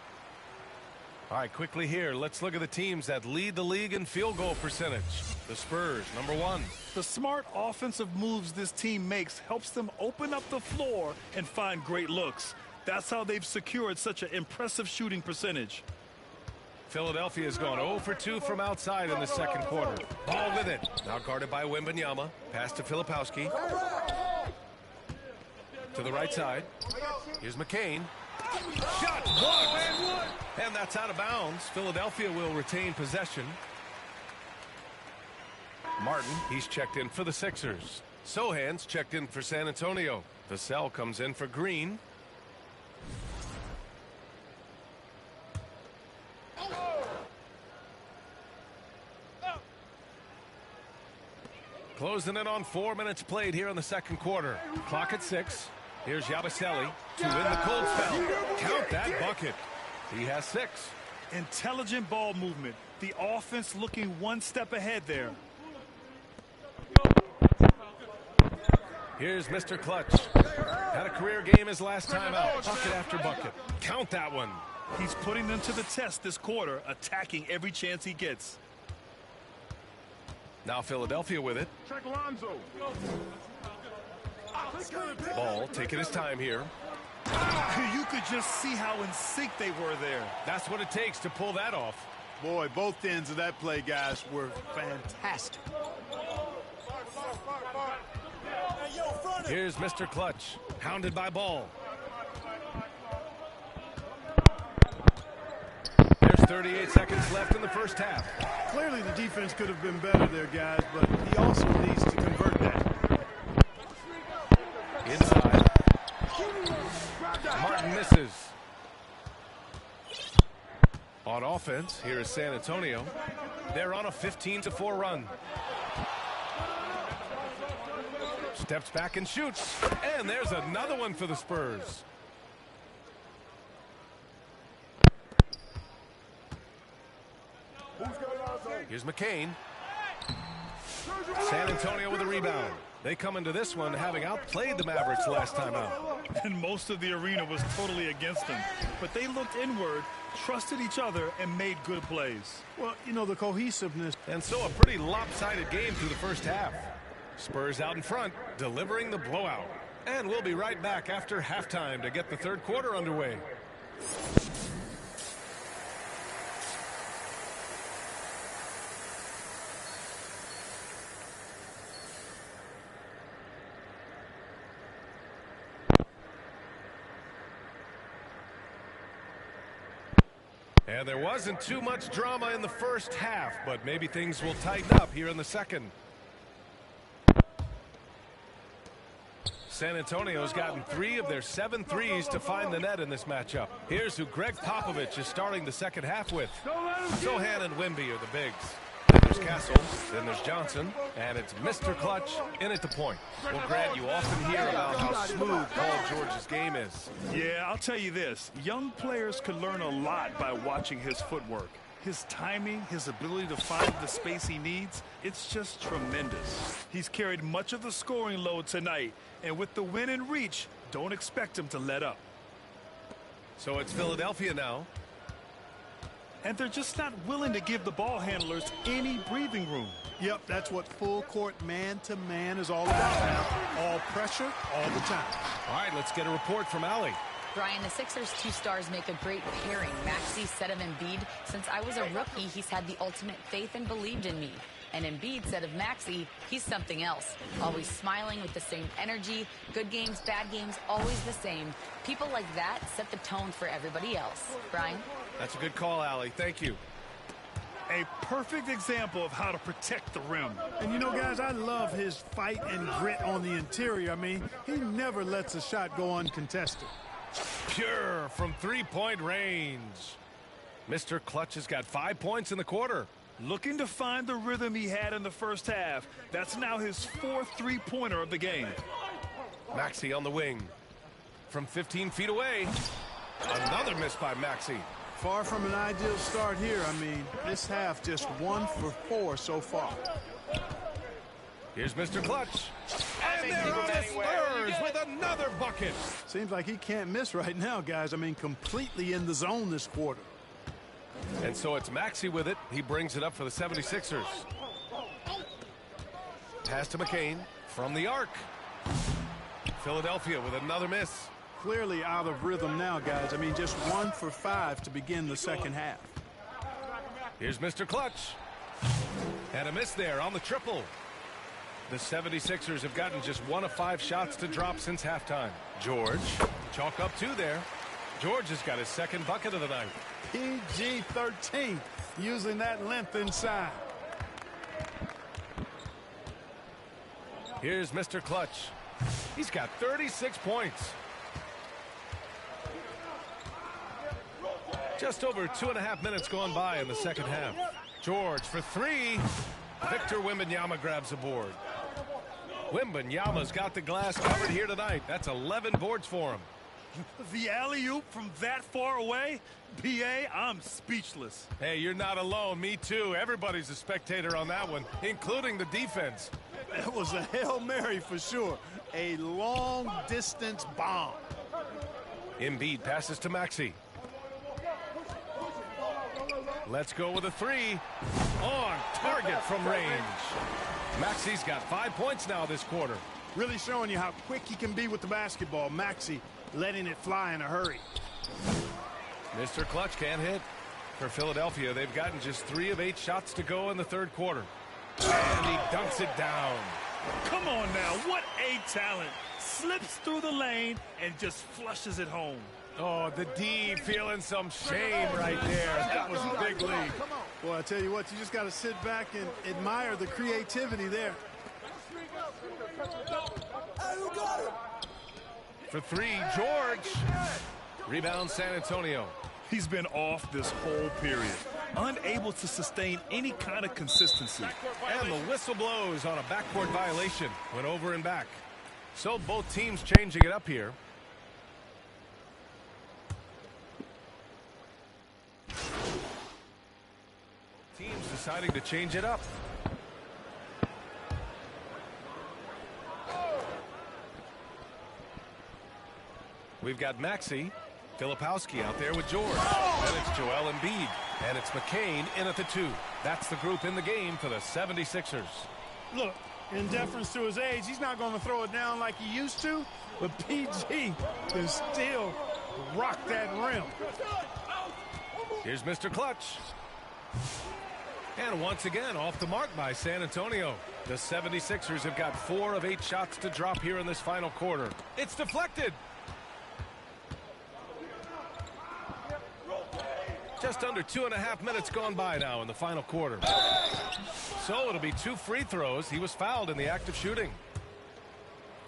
All right, quickly here, let's look at the teams that lead the league in field goal percentage. The Spurs, #1. The smart offensive moves this team makes helps them open up the floor and find great looks. That's how they've secured such an impressive shooting percentage. Philadelphia's gone 0 for 2 from outside in the second quarter. Ball with it. Now guarded by Wembanyama. Pass to Filipowski. To the right side. Here's McCain. Shot blocked. And that's out of bounds. Philadelphia will retain possession. Martin, he's checked in for the Sixers. Sohan's checked in for San Antonio. Vassell comes in for Green. Closing in on 4 minutes played here in the second quarter. Clock at 6. Here's Yabusele to win the cold spell. Count that bucket. He has 6. Intelligent ball movement. The offense looking one step ahead there. Here's Mr. Clutch. Had a career game his last time out. Bucket after bucket. Count that one. He's putting them to the test this quarter, attacking every chance he gets. Now Philadelphia with it. Ball taking his time here. You could just see how in sync they were there. That's what it takes to pull that off. Boy, both ends of that play, guys, were fantastic. Here's Mr. Clutch, hounded by Ball. There's 38 seconds left in the first half. Clearly the defense could have been better there, guys, but he also needs to convert that. Inside. Martin misses. On offense, here is San Antonio. They're on a 15-4 run. Steps back and shoots. And there's another one for the Spurs. Here's McCain. San Antonio with a rebound. They come into this one having outplayed the Mavericks last time out. And most of the arena was totally against them. But they looked inward, trusted each other, and made good plays. Well, you know, the cohesiveness. And so a pretty lopsided game through the first half. Spurs out in front, delivering the blowout. And we'll be right back after halftime to get the third quarter underway. And there wasn't too much drama in the first half, but maybe things will tighten up here in the second. San Antonio's gotten 3 of their 7 threes to find the net in this matchup. Here's who Greg Popovich is starting the second half with. Sohan and Wemby are the bigs. Then there's Castle, then there's Johnson, and it's Mr. Clutch in at the point. Well, Grant, you often hear about how smooth Paul George's game is. Yeah, I'll tell you this. Young players can learn a lot by watching his footwork. His timing, his ability to find the space he needs, it's just tremendous. He's carried much of the scoring load tonight, and with the win in reach, don't expect him to let up. So it's Philadelphia now. And they're just not willing to give the ball handlers any breathing room. Yep, that's what full court man-to-man is all about now. All pressure, all the time. All right, let's get a report from Allie. Brian, the Sixers' 2 stars make a great pairing. Maxey said of Embiid, since I was a rookie, he's had the ultimate faith and believed in me. And Embiid said of Maxey, he's something else. Always smiling with the same energy. Good games, bad games, always the same. People like that set the tone for everybody else. Brian? That's a good call, Allie. Thank you. A perfect example of how to protect the rim. And you know, guys, I love his fight and grit on the interior. I mean, he never lets a shot go uncontested. Pure from three-point range. Mr. Clutch has got 5 points in the quarter. Looking to find the rhythm he had in the first half. That's now his 4th three-pointer of the game. Maxey on the wing. From 15 feet away. Another miss by Maxey. Far from an ideal start here. I mean, this half just 1 for 4 so far. Here's Mr. Clutch. And there are the Spurs with another bucket. Seems like he can't miss right now, guys. I mean, completely in the zone this quarter. And so it's Maxey with it. He brings it up for the 76ers. Pass to McCain from the arc. Philadelphia with another miss. Clearly out of rhythm now, guys. I mean, just 1 for 5 to begin the second half. Here's Mr. Clutch. And a miss there on the triple. The 76ers have gotten just 1 of 5 shots to drop since halftime. George, chalk up 2 there. George has got his second bucket of the night. PG-13, using that length inside. Here's Mr. Clutch. He's got 36 points. Just over 2.5 minutes gone by in the second half. George for 3. Victor Wembanyama grabs the board. Wembanyama's got the glass covered here tonight. That's 11 boards for him. The alley-oop from that far away? BA, I'm speechless. Hey, you're not alone. Me too. Everybody's a spectator on that one, including the defense. That was a Hail Mary for sure. A long-distance bomb. Embiid passes to Maxey. Let's go with a 3. On target from range. Maxey's got 5 points now this quarter. Really showing you how quick he can be with the basketball. Maxey letting it fly in a hurry. Mr. Clutch can't hit. For Philadelphia, they've gotten just 3 of 8 shots to go in the third quarter. And he dunks it down. Come on now, what a talent. Slips through the lane and just flushes it home. Oh, the D feeling some shame right there. That was big league. Well, I tell you what, you just got to sit back and admire the creativity there. For 3, George. Rebound, San Antonio. He's been off this whole period, unable to sustain any kind of consistency. And the whistle blows on a backcourt violation. Went over and back. So both teams changing it up here. Teams deciding to change it up. We've got Maxey, Filipowski out there with George. Then it's Joel Embiid. And it's McCain in at the 2. That's the group in the game for the 76ers. Look, in deference to his age, he's not going to throw it down like he used to, but PG can still rock that rim. Here's Mr. Clutch. And once again, off the mark by San Antonio. The 76ers have got 4 of 8 shots to drop here in this final quarter. It's deflected. Just under 2.5 minutes gone by now in the final quarter. So it'll be 2 free throws. He was fouled in the act of shooting.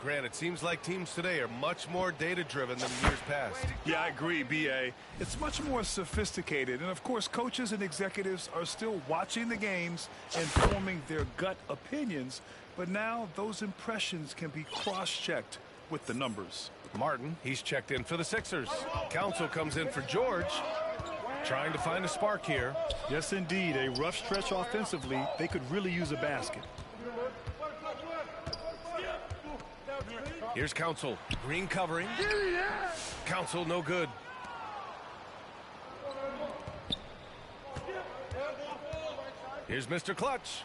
Grant, it seems like teams today are much more data-driven than years past. Yeah, I agree, BA. It's much more sophisticated. And, of course, coaches and executives are still watching the games and forming their gut opinions. But now those impressions can be cross-checked with the numbers. Martin, he's checked in for the Sixers. Council comes in for George. Trying to find a spark here. Yes, indeed. A rough stretch offensively. They could really use a basket. Here's Council. Green covering. Council no good. Here's Mr. Clutch.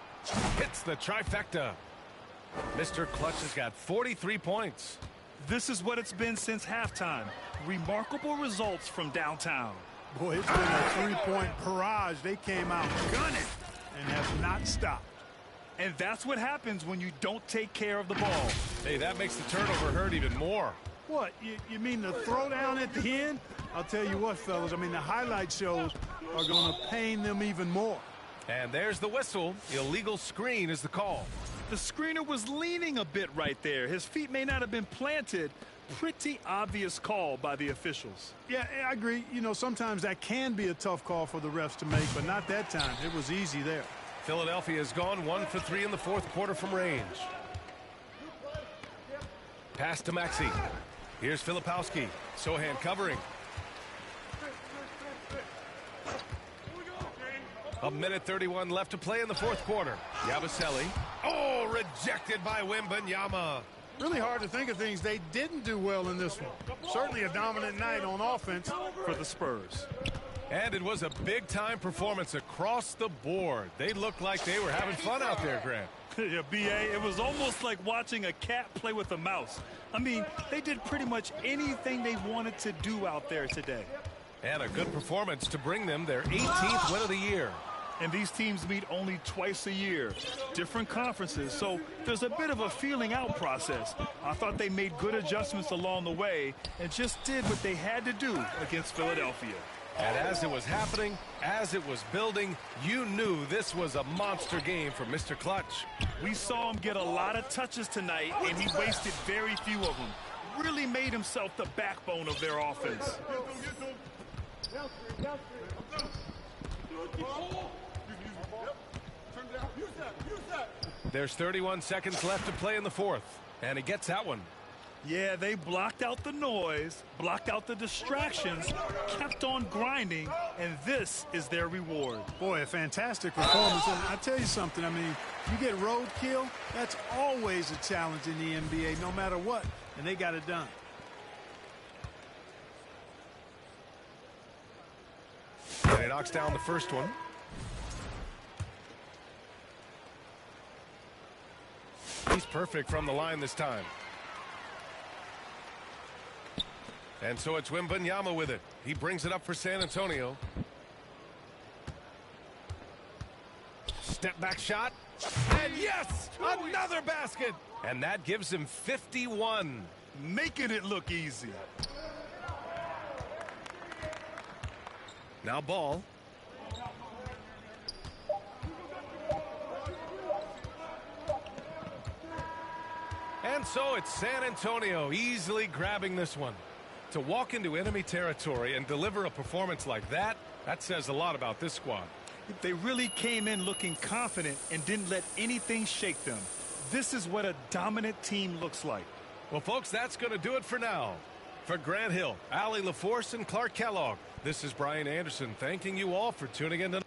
Hits the trifecta. Mr. Clutch has got 43 points. This is what it's been since halftime. Remarkable results from downtown. Boy, it's been a three-point barrage. They came out gunning and have not stopped. And that's what happens when you don't take care of the ball. Hey, that makes the turnover hurt even more. What, you mean the throwdown at the end? I'll tell you what, fellas, I mean, the highlight shows are going to pain them even more. And there's the whistle. Illegal screen is the call. The screener was leaning a bit right there. His feet may not have been planted. Pretty obvious call by the officials. Yeah, I agree. You know, sometimes that can be a tough call for the refs to make, but not that time. It was easy there. Philadelphia has gone 1 for 3 in the fourth quarter from range. Pass to Maxey. Here's Filipowski. Sohan covering. A minute 31 left to play in the fourth quarter. Yabusele. Oh, rejected by Wembanyama. Really hard to think of things they didn't do well in this one. Certainly a dominant night on offense for the Spurs. And it was a big-time performance across the board. They looked like they were having fun out there, Grant. Yeah, B.A., it was almost like watching a cat play with a mouse. I mean, they did pretty much anything they wanted to do out there today. And a good performance to bring them their 18th win of the year. And these teams meet only twice a year, different conferences, so there's a bit of a feeling out process. I thought they made good adjustments along the way and just did what they had to do against Philadelphia. And as it was happening, as it was building, you knew this was a monster game for Mr. Clutch. We saw him get a lot of touches tonight, and he wasted very few of them. Really made himself the backbone of their offense. There's 31 seconds left to play in the fourth, and he gets that one. Yeah, they blocked out the noise, blocked out the distractions, kept on grinding, and this is their reward. Boy, a fantastic performance. And I tell you something, I mean, you get roadkill, that's always a challenge in the NBA, no matter what, and they got it done. And he knocks down the first one. He's perfect from the line this time. And so it's Wembanyama with it. He brings it up for San Antonio. Step back shot. And yes, another basket. And that gives him 51. Making it look easy. Now ball. And so it's San Antonio easily grabbing this one. To walk into enemy territory and deliver a performance like that, that says a lot about this squad. They really came in looking confident and didn't let anything shake them. This is what a dominant team looks like. Well, folks, that's going to do it for now. For Grant Hill, Allie LaForce, and Clark Kellogg, this is Brian Anderson thanking you all for tuning in tonight.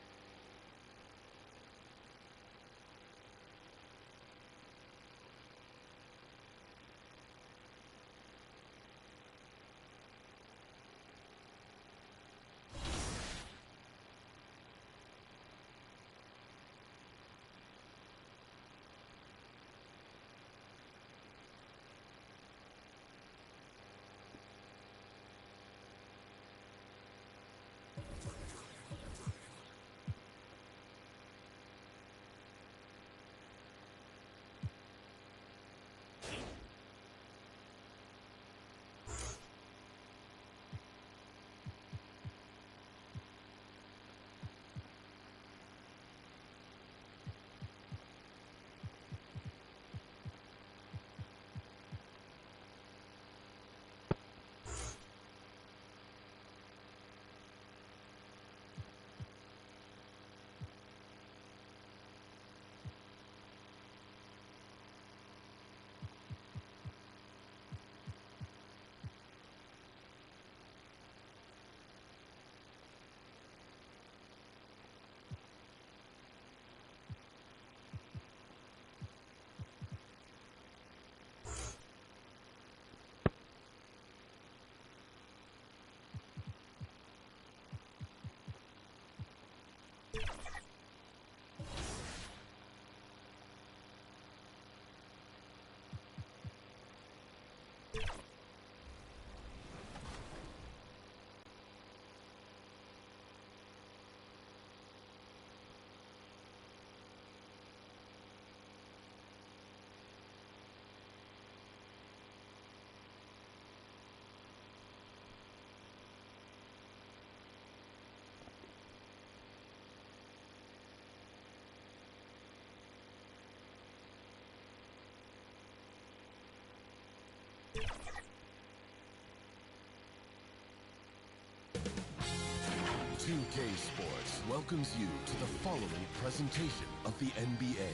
UK Sports welcomes you to the following presentation of the NBA.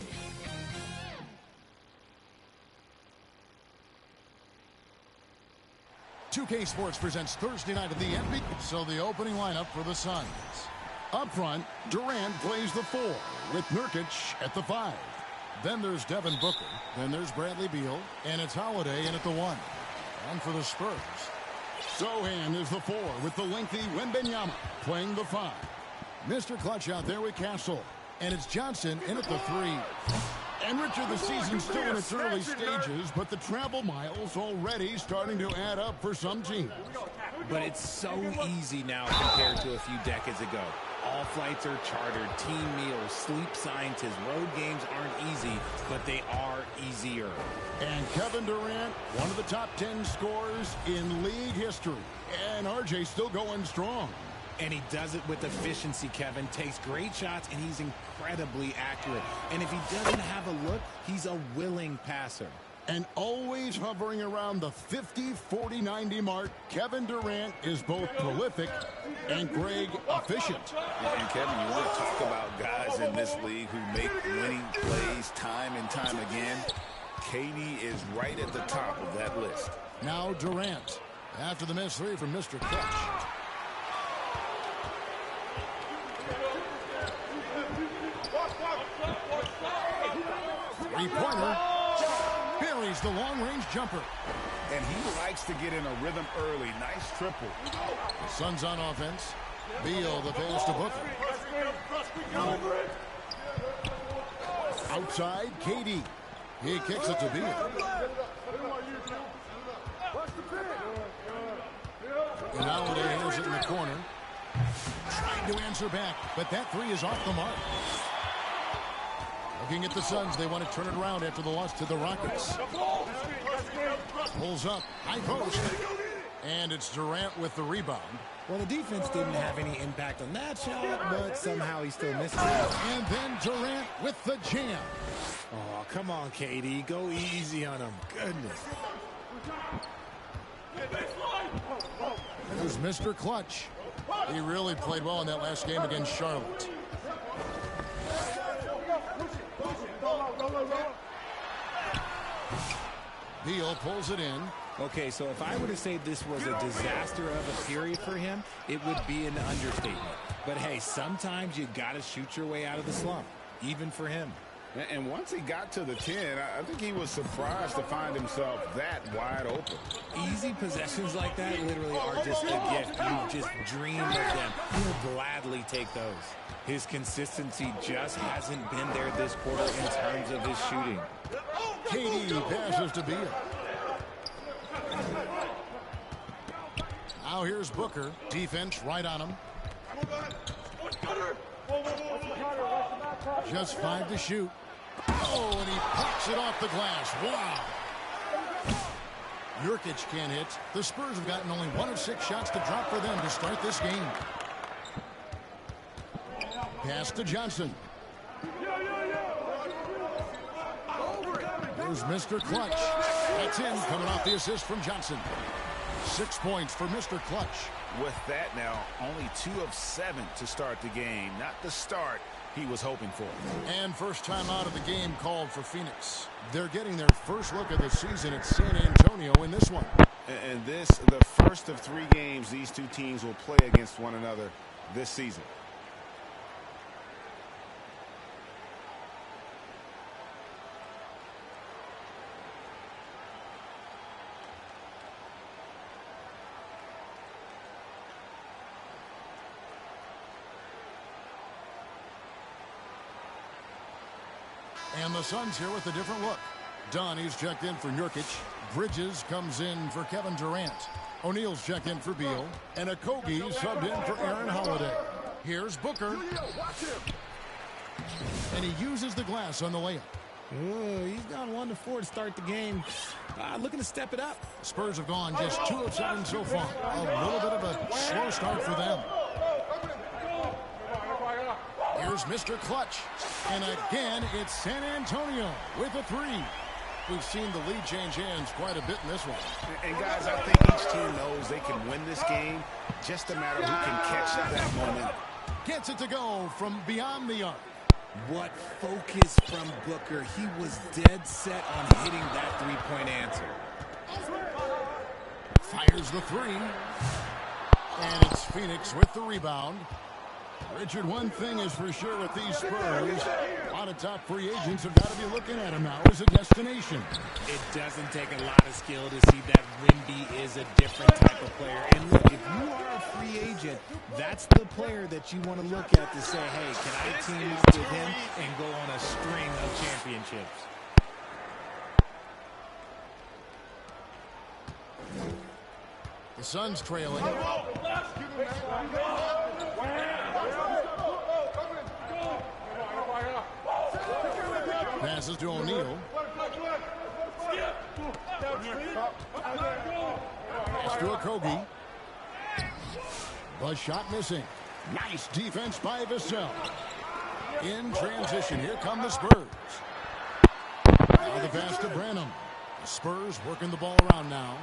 UK Sports presents Thursday night of the NBA. So the opening lineup for the Suns. Up front, Durant plays the 4 with Nurkic at the 5. Then there's Devin Booker. Then there's Bradley Beal. And it's Holiday in at the 1. And for the Spurs, Sohan is the 4 with the lengthy Wembenyama playing the 5. Mr. Clutch out there with Castle. And it's Johnson in at the 3. And Richard, the season's still in its early stages, but the travel miles already starting to add up for some teams. But it's so easy now compared to a few decades ago. All flights are chartered, team meals, sleep scientists. Road games aren't easy, but they are easier. And Kevin Durant, one of the top 10 scorers in league history. And RJ still going strong. And he does it with efficiency, Kevin. Takes great shots, and he's incredibly accurate. And if he doesn't have a look, he's a willing passer. And always hovering around the 50, 40, 90 mark, Kevin Durant is both prolific and, Greg, efficient. And Kevin, you want to talk about guys in this league who make winning plays time and time again. KD is right at the top of that list. Now Durant, after the missed 3 from Mr. Clutch. Three-pointer. Buries the long-range jumper. And he likes to get in a rhythm early. Nice triple. The Suns on offense. Beal, the pass to Booker. Outside, KD. He kicks it to Beal. And Holiday has it in the corner. Trying to answer back, but that 3 is off the mark. Looking at the Suns, they want to turn it around after the loss to the Rockets. Pulls up, high post. And it's Durant with the rebound. Well, the defense didn't have any impact on that shot, but somehow he still misses it. And then Durant with the jam. Oh, come on, KD. Go easy on him. Goodness. There's Mr. Clutch. He really played well in that last game against Charlotte. Beal pulls it in. Okay, so if I were to say this was a disaster of a period for him, it would be an understatement. But hey, sometimes you got to shoot your way out of the slump, even for him. And once he got to the 10, I think he was surprised to find himself that wide open. Easy possessions like that literally are just a gift. You just dream of them. He'll gladly take those. His consistency just hasn't been there this quarter in terms of his shooting. KD passes to Beal. Now here's Booker. Defense right on him. Just 5 to shoot. Oh, and he pops it off the glass. Wow. Nurkic can't hit. The Spurs have gotten only 1 of 6 shots to drop for them to start this game. Pass to Johnson. There's Mr. Clutch. That's in, coming off the assist from Johnson. 6 points for Mr. Clutch. With that now, only 2 of 7 to start the game. Not the start he was hoping for. And first time out of the game called for Phoenix. They're getting their first look of the season at San Antonio in this one. And this, the first of 3 games these two teams will play against one another this season. And the Suns here with a different look. Donnie's checked in for Nurkic. Bridges comes in for Kevin Durant. O'Neal's checked in for Beal. And Okogie subbed in for Aaron Holiday. Here's Booker. And he uses the glass on the layup. Oh, he's gone 1 of 4 to start the game. Looking to step it up. Spurs have gone just 2 of 7 so far. A little bit of a slow start for them. Here's Mr. Clutch. And again, it's San Antonio with a 3. We've seen the lead change hands quite a bit in this one. And guys, I think each team knows they can win this game. Just a matter who can catch that moment. Gets it to go from beyond the arc. What focus from Booker. He was dead set on hitting that 3-point answer. Fires the 3. And it's Phoenix with the rebound. Richard, one thing is for sure with these Spurs, a lot of top free agents have got to be looking at him now as a destination. It doesn't take a lot of skill to see that Wemby is a different type of player. And look, if you are a free agent, that's the player that you want to look at to say, hey, can I team up with him and go on a string of championships? The Suns trailing. Passes to O'Neal. Pass to Okogie. The shot missing. Nice defense by Vassell. In transition, here come the Spurs. Now the pass to Branham. The Spurs working the ball around now.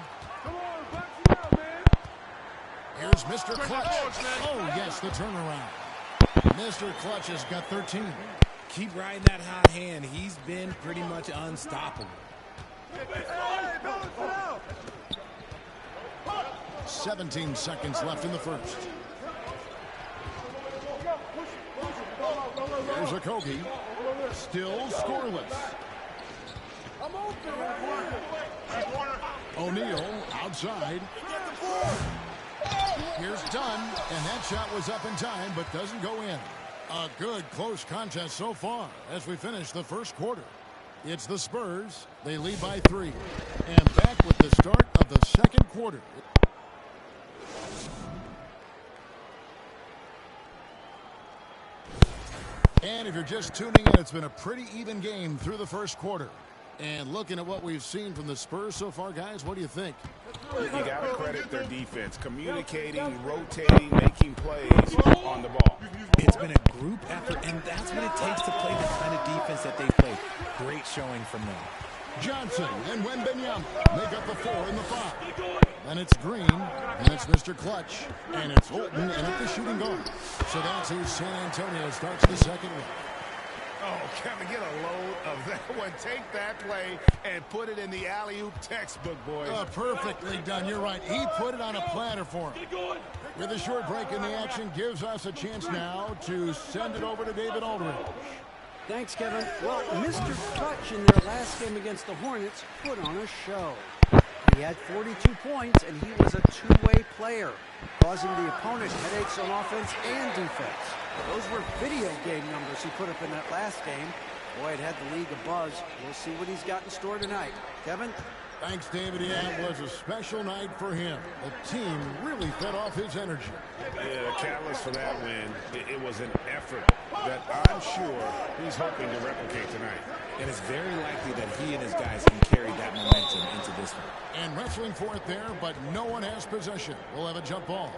Here's Mr. Clutch. Oh, yes, the turnaround. Mr. Clutch has got 13. Keep riding that hot hand. He's been pretty much unstoppable. 17 seconds left in the first. Here's Okogie. Still scoreless. O'Neal outside. Here's Dunn, and that shot was up in time, but doesn't go in. A good close contest so far as we finish the first quarter. It's the Spurs. They lead by 3. And back with the start of the second quarter. And if you're just tuning in, it's been a pretty even game through the first quarter. And looking at what we've seen from the Spurs so far, guys, what do you think? You got to credit their defense. Communicating, rotating, making plays on the ball. It's been a group effort, and that's what it takes to play the kind of defense that they play. Great showing from them. Johnson and Wembanyama make up the 4 and the 5. Then it's Green, and it's Mr. Clutch, and it's Holton, and it's the shooting guard. So that's who San Antonio starts the second with. Oh, Kevin, get a load of that one. Take that play and put it in the alley-oop textbook, boys. Perfectly done. You're right. He put it on a platter for him. With a short break in the action, gives us a chance now to send it over to David Aldridge. Thanks, Kevin. Well, Mr. Clutch in their last game against the Hornets put on a show. He had 42 points, and he was a two-way player, causing the opponent headaches on offense and defense. Those were video game numbers he put up in that last game. Boy, it had the league abuzz. We'll see what he's got in store tonight. Kevin? Thanks, David. Yeah, it was a special night for him. The team really fed off his energy. Yeah, the catalyst for that win, it was an effort that I'm sure he's hoping to replicate tonight. And it's very likely that he and his guys can carry that momentum into this one. And wrestling for it there, but no one has possession. We'll have a jump ball.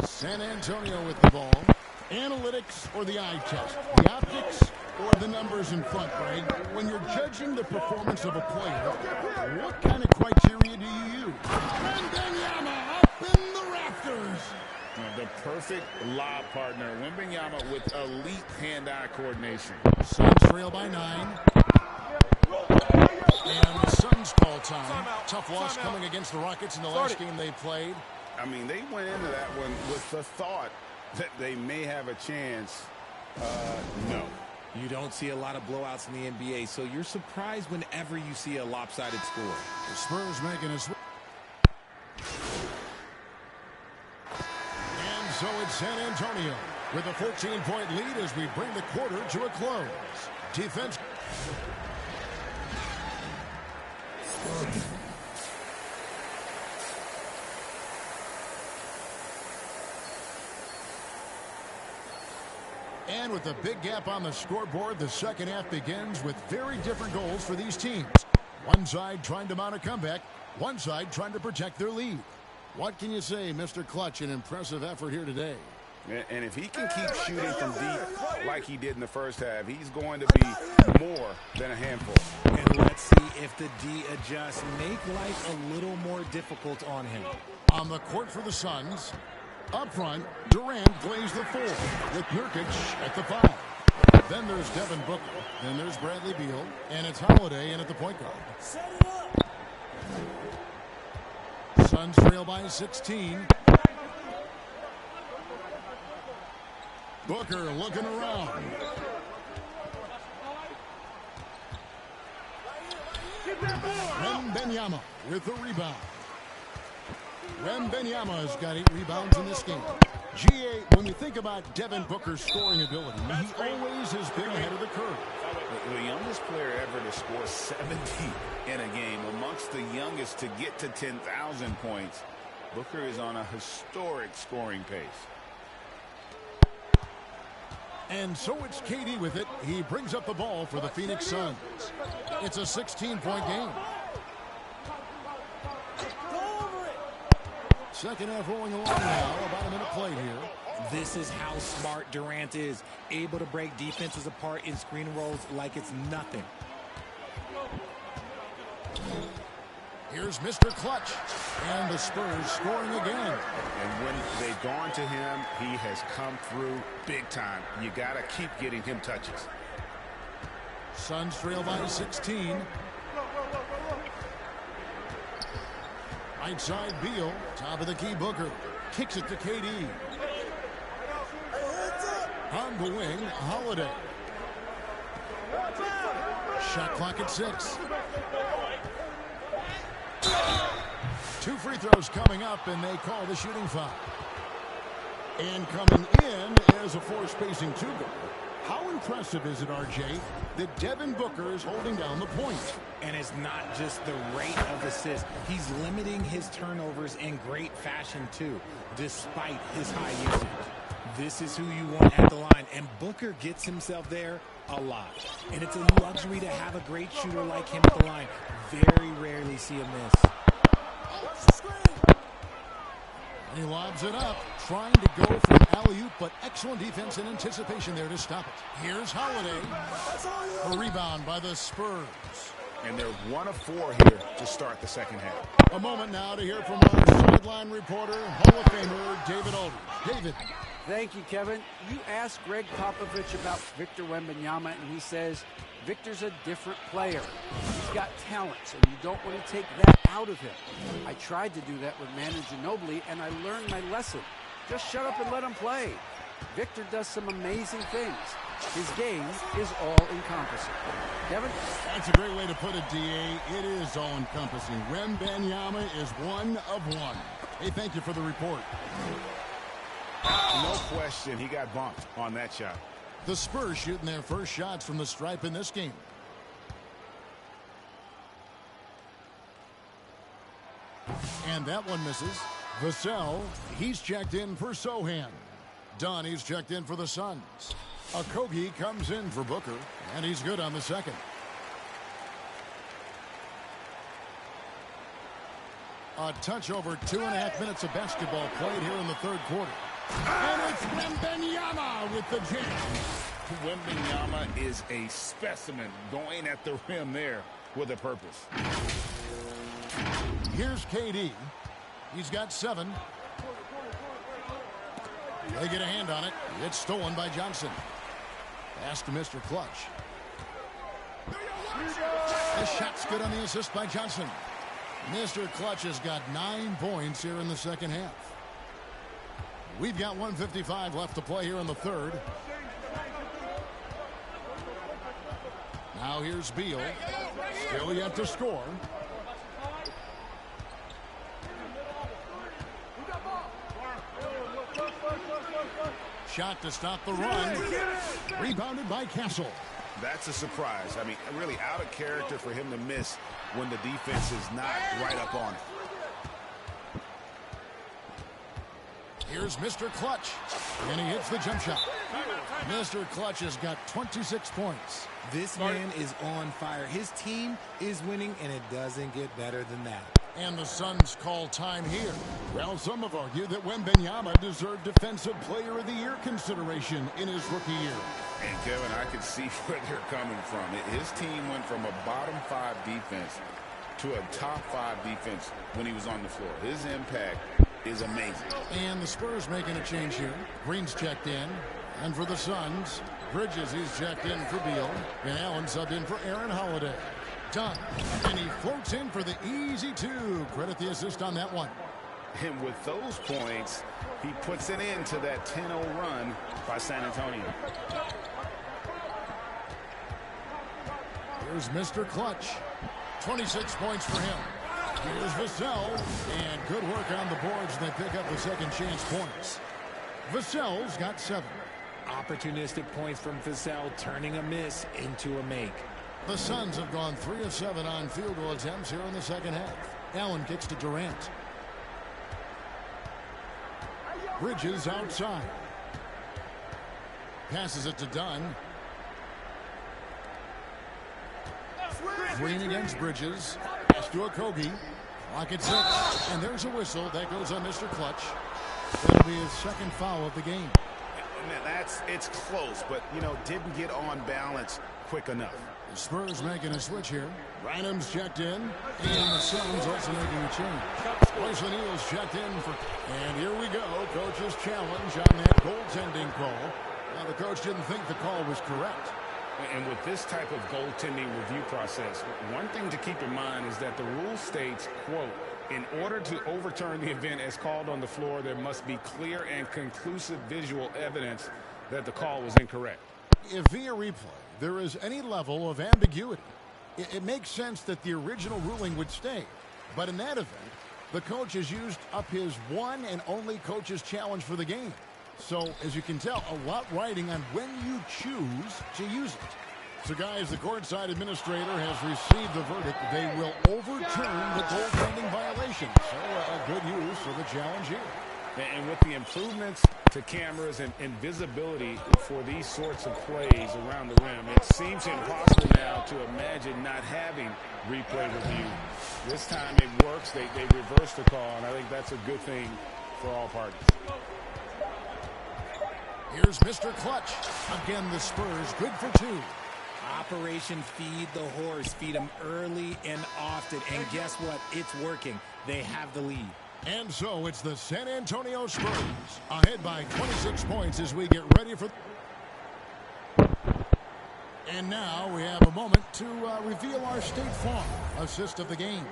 San Antonio with the ball. Analytics or the eye test? The optics or the numbers in front, Greg? When you're judging the performance of a player, what kind of criteria do you use? Wembanyama up in the rafters. The perfect lob partner. Wembanyama with elite hand-eye coordination. Suns trail by 9. And the Suns call time. Tough loss coming against the Rockets in the last game they played. I mean, they went into that one with the thought that they may have a chance. No. You don't see a lot of blowouts in the NBA, so you're surprised whenever you see a lopsided score. The Spurs making a switch. And so it's San Antonio with a 14-point lead as we bring the quarter to a close. Defense. And with a big gap on the scoreboard, the second half begins with very different goals for these teams. One side trying to mount a comeback, one side trying to protect their lead. What can you say, Mr. Clutch? An impressive effort here today. And if he can keep shooting from deep like he did in the first half, he's going to be more than a handful. And let's see if the D adjusts, make life a little more difficult on him. On the court for the Suns. Up front, Durant plays the 4 with Nurkic at the 5. Then there's Devin Booker. Then there's Bradley Beal. And it's Holiday in at the point guard. Suns trail by 16. Booker looking around. Wembanyama with the rebound. Wembanyama has got 8 rebounds in this game. GA, when we think about Devin Booker's scoring ability, he always has been ahead of the curve. The youngest player ever to score 70 in a game, amongst the youngest to get to 10,000 points. Booker is on a historic scoring pace. And so it's KD with it. He brings up the ball for the Phoenix Suns. It's a 16-point game. Second half rolling along now. About a minute played here. This is how smart Durant is. Able to break defenses apart in screen rolls like it's nothing. Here's Mr. Clutch. And the Spurs scoring again. And when they've gone to him, he has come through big time. You got to keep getting him touches. Suns trail by 16. Right side Beal. Top of the key Booker. Kicks it to KD. On the wing, Holiday. Shot clock at 6. 2 free throws coming up, and they call the shooting foul. And coming in is a force-spacing 2-goal. How impressive is it, RJ, that Devin Booker is holding down the point? And it's not just the rate of assists. He's limiting his turnovers in great fashion, too, despite his high usage. This is who you want at the line, and Booker gets himself there a lot. And it's a luxury to have a great shooter like him at the line. Very rarely see him miss. He lobs it up, trying to go for an alley-oop, but excellent defense and anticipation there to stop it. Here's Holiday. A rebound by the Spurs. And they're 1 of 4 here to start the second half. A moment now to hear from our sideline reporter, Hall of Famer David Aldridge. David. Thank you, Kevin. You asked Greg Popovich about Victor Wembanyama, and he says Victor's a different player. He's got talents, and you don't want to take that out of him. I tried to do that with Manu Ginobili, and I learned my lesson. Just shut up and let him play. Victor does some amazing things. His game is all-encompassing. Kevin? That's a great way to put it, D.A. It is all-encompassing. Wembanyama is 1 of 1. Hey, thank you for the report. No question, he got bumped on that shot. The Spurs shooting their first shots from the stripe in this game. And that one misses. Vassell, he's checked in for Sohan. Dunn, he's checked in for the Suns. Okogie comes in for Booker, and he's good on the second. A touch over 2.5 minutes of basketball played here in the third quarter. And it's Wembanyama with the jam. Wembanyama is a specimen going at the rim there with a purpose. Here's KD. He's got 7. They get a hand on it. It's stolen by Johnson. Pass to Mr. Clutch. The shot's good on the assist by Johnson. Mr. Clutch has got 9 points here in the second half. We've got 1:55 left to play here in the third. Now here's Beal. Still yet to score. Shot to stop the run. Rebounded by Castle. That's a surprise. I mean, really out of character for him to miss when the defense is not right up on it. Here's Mr. Clutch, and he hits the jump shot. Mr. Clutch has got 26 points. This man is on fire. His team is winning, and it doesn't get better than that. And the Suns call time here. Well, some have argued that Wembanyama deserved Defensive Player of the Year consideration in his rookie year. And, Kevin, I can see where they're coming from. His team went from a bottom 5 defense to a top 5 defense when he was on the floor. His impact is amazing. And the Spurs making a change here. Green's checked in. And for the Suns, Bridges, he's checked in for Beal. And Allen subbed in for Aaron Holiday. Done. And he floats in for the easy 2. Credit the assist on that one. And with those points, he puts it into that 10-0 run by San Antonio. Here's Mr. Clutch. 26 points for him. Here's Vassell, and good work on the boards, and they pick up the second chance points. Vassell's got 7. Opportunistic points from Vassell, turning a miss into a make. The Suns have gone 3 of 7 on field goal attempts here in the second half. Allen kicks to Durant. Bridges outside. Passes it to Dunn. Green against Bridges. Pass to Okogie. Clock at 6. And there's a whistle. That goes on Mr. Clutch. That'll be his second foul of the game. It's close, but, didn't get on balance quick enough. The Spurs making a switch here. Rynham's checked in. And the Suns also making a change. Wesley Neal's checked in for... And here we go. Coach's challenge on that goaltending call. Now, the coach didn't think the call was correct. And with this type of goaltending review process, one thing to keep in mind is that the rule states, quote, in order to overturn the event as called on the floor, there must be clear and conclusive visual evidence that the call was incorrect. If via replay there is any level of ambiguity, it makes sense that the original ruling would stay. But in that event, the coach has used up his one and only coach's challenge for the game. So, as you can tell, a lot riding on when you choose to use it. So, guys, the courtside administrator has received the verdict. They will overturn the goaltending violation. So, a good use of the challenge here. And with the improvements to cameras and visibility for these sorts of plays around the rim, it seems impossible now to imagine not having replay review. This time it works. They reverse the call, and I think that's a good thing for all parties. Here's Mr. Clutch. Again, the Spurs good for 2. Operation Feed the Horse. Feed them early and often. And guess what? It's working. They have the lead. And so it's the San Antonio Spurs ahead by 26 points as we get ready for... And now we have a moment to reveal our State Farm assist of the game.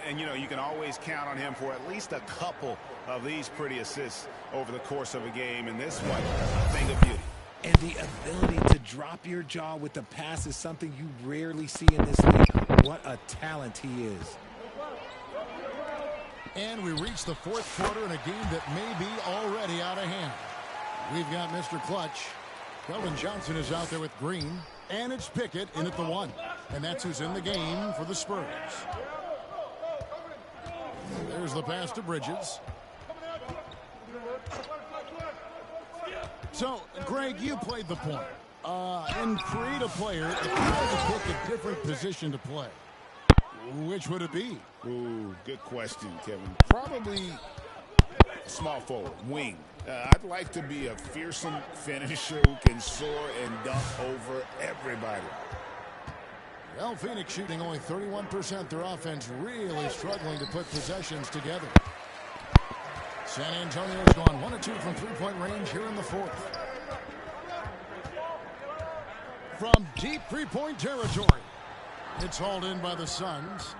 And, you can always count on him for at least a couple of these pretty assists over the course of a game. And this one, a thing of beauty. And the ability to drop your jaw with the pass is something you rarely see in this league. What a talent he is. And we reach the fourth quarter in a game that may be already out of hand. We've got Mr. Clutch. Keldon Johnson is out there with Green. And it's Pickett in at the 1. And that's who's in the game for the Spurs. There's the pass to Bridges. So, Greg, you played the point. And create a player if you had to pick a different position to play, which would it be? Ooh, good question, Kevin. Probably small forward, wing. I'd like to be a fearsome finisher who can soar and dunk over everybody. Well, Phoenix shooting only 31%. Their offense really struggling to put possessions together. San Antonio's gone 1 of 2 from three-point range here in the fourth. From deep three-point territory, it's hauled in by the Suns.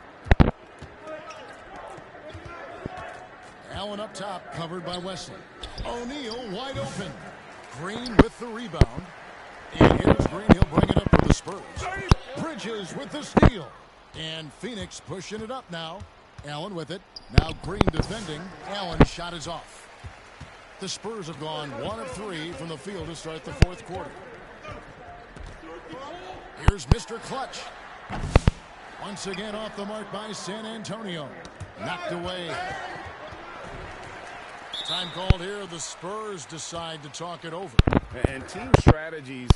Allen up top, covered by Wesley. O'Neal wide open. Green with the rebound. And here's Green. He'll bring it up for the Spurs. Bridges with the steal. And Phoenix pushing it up now. Allen with it. Now Green defending. Allen's shot is off. The Spurs have gone 1 of 3 from the field to start the fourth quarter. Here's Mr. Clutch. Once again off the mark by San Antonio. Knocked away. Time called here. The Spurs decide to talk it over. And team strategies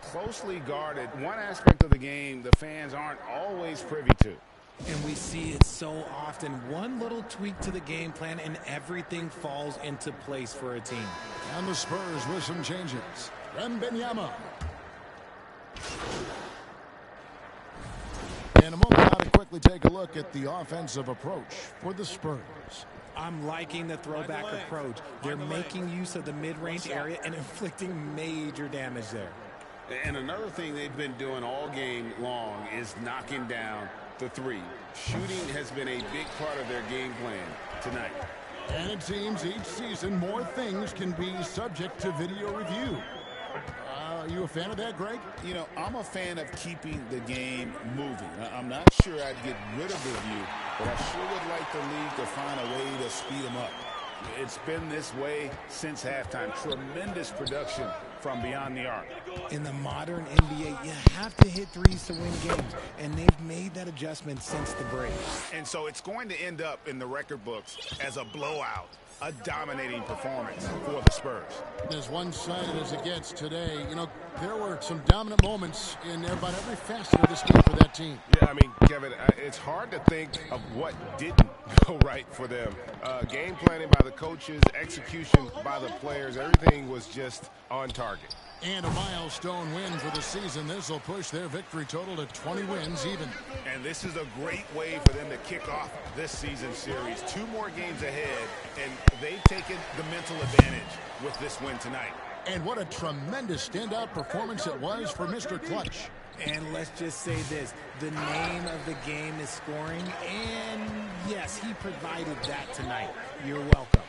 closely guarded. One aspect of the game the fans aren't always privy to. And we see it so often. One little tweak to the game plan and everything falls into place for a team. And the Spurs with some changes. Wembanyama. In a moment, now to quickly take a look at the offensive approach for the Spurs. I'm liking the throwback approach. They're making use of the mid-range area and inflicting major damage there. And another thing they've been doing all game long is knocking down the three. Shooting has been a big part of their game plan tonight. And it seems each season more things can be subject to video review. Are you a fan of that, Greg? You know, I'm a fan of keeping the game moving. I'm not sure I'd get rid of the view, but I sure would like the league to find a way to speed them up. It's been this way since halftime. Tremendous production from beyond the arc. In the modern NBA, you have to hit threes to win games, and they've made that adjustment since the break. And so it's going to end up in the record books as a blowout, a dominating performance for the Spurs. As one-sided as it gets today, you know, there were some dominant moments in about every facet of this game for that team. Yeah, I mean, Kevin, it's hard to think of what didn't go right for them. Game planning by the coaches, execution by the players, everything was just on target. And a milestone win for the season. This will push their victory total to 20 wins even. And this is a great way for them to kick off this season series. 2 more games ahead, and they've taken the mental advantage with this win tonight. And what a tremendous standout performance it was for Mr. Clutch. And let's just say this, the name of the game is scoring, and yes, he provided that tonight. You're welcome.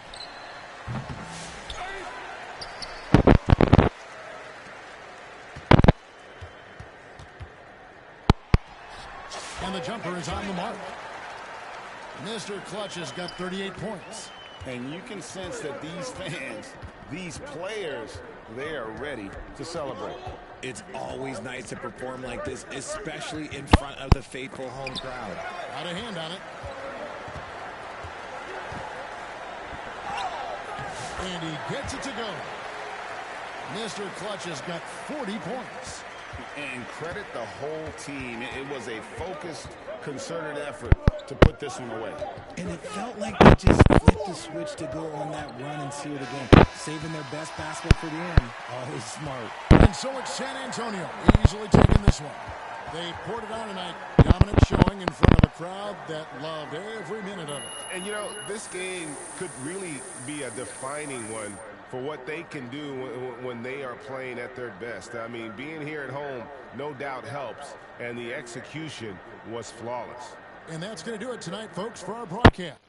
And the jumper is on the mark. Mr. Clutch has got 38 points. And you can sense that these fans, these players, they are ready to celebrate. It's always nice to perform like this, especially in front of the faithful home crowd. Got a hand on it. And he gets it to go. Mr. Clutch has got 40 points. And credit the whole team. It was a focused, concerted effort to put this one away. And it felt like they just flipped the switch to go on that run and seal the game, saving their best basket for the end. Always smart. And so it's San Antonio easily taking this one. They poured it on tonight. Dominant showing in front of a crowd that loved every minute of it. And, you know, this game could really be a defining one for what they can do when they are playing at their best. I mean, being here at home no doubt helps, and the execution was flawless. And that's going to do it tonight, folks, for our broadcast.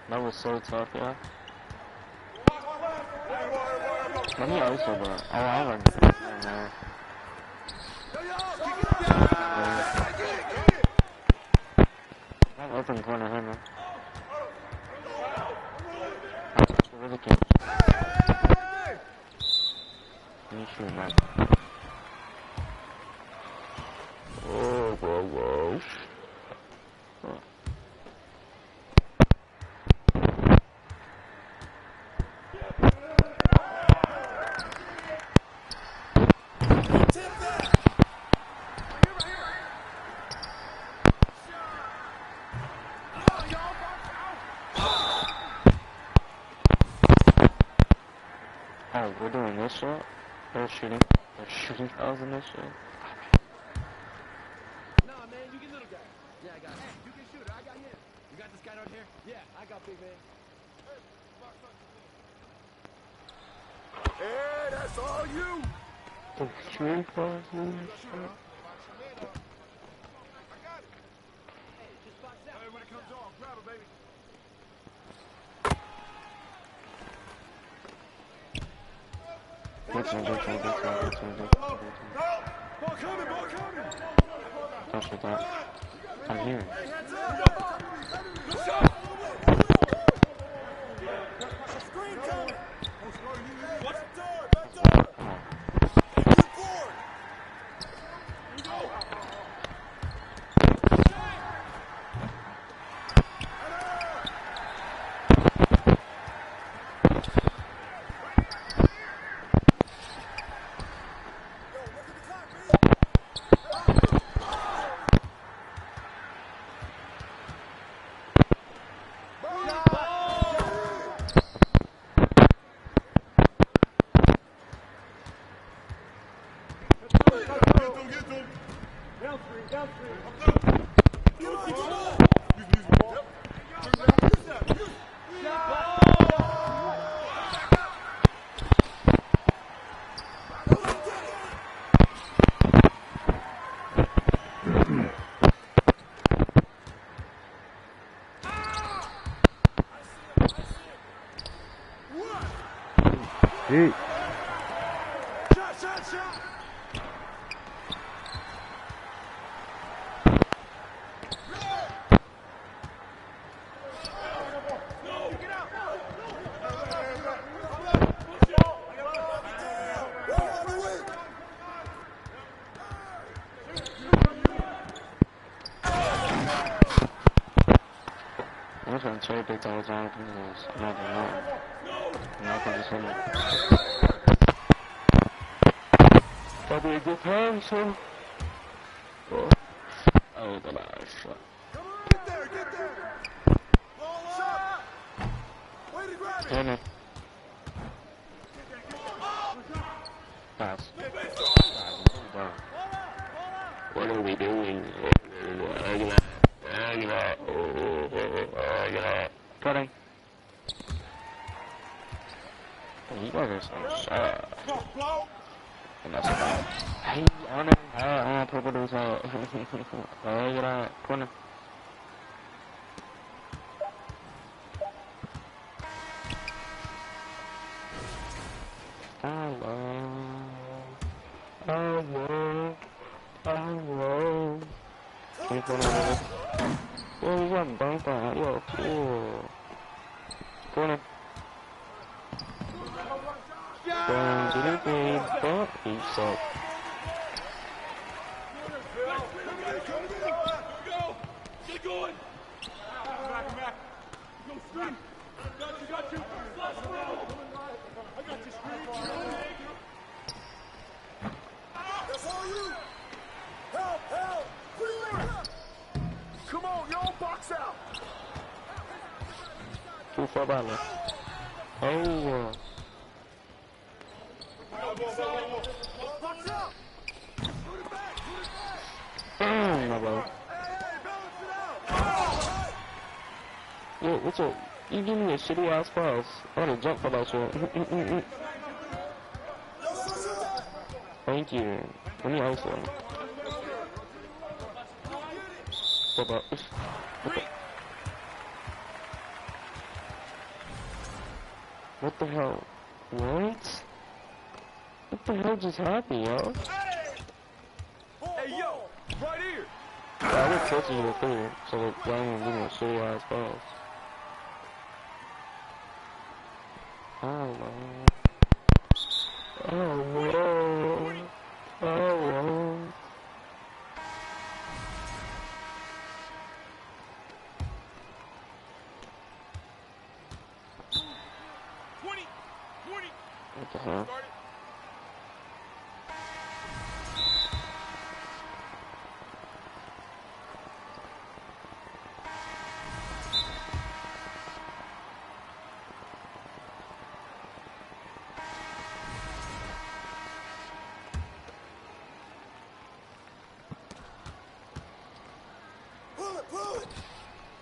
That was so tough, yeah. Let me also, bro. Oh, I have a man. I'm open corner here, man. I really can't. Let me shoot, man. Whoa, whoa, whoa. Oh. Oh, we're doing this shot? They're shooting fouls in this shit. Nah, man, you get little guy. Yeah, I got it. Hey, you can shoot it. I got him. You got this guy right here? Yeah, I got big man. Hey, that's all you. The three fouls in this shit. Hey, when it comes off, grab it, baby. Good one. Ball coming, ball coming. Touch with that. I'm here. Hey, hands up. Good shot. Screen coming. Watch the door, back door. Good board. Go. Hey. Shot. I'm trying to cherry pick the whole time because I'm not gonna win. I'm not gonna just win it. That'll be a good time, so. Oh, the last shot. Get there. Ball up. Way to grab it. Damn it. Pass. What are we doing? Cutting. Oh, you guys are so sad. And that's bad. Hey, on it. Purple does out. Oh, look at that. Corner. Hello. Keep on over. Oh, you got bumped out. Yo, cool. Corner. Don't you suck. Get going. Back. Go screen. Got you. I got you, screen. That's all you. Help. Clear. Come on, y'all, box out. Too far back now. Oh. Box out. My bad. Yo, what's up? You give me a shitty ass pass. I wanna jump for that shit. Thank you. Let me also. What about? What the hell? What? What the hell just happened, yo? Hey, yo, right here. I was catching the thing, so the guy won't give me a shitty ass pass. Oh, man. Oh, no. Oh, no. What the hell?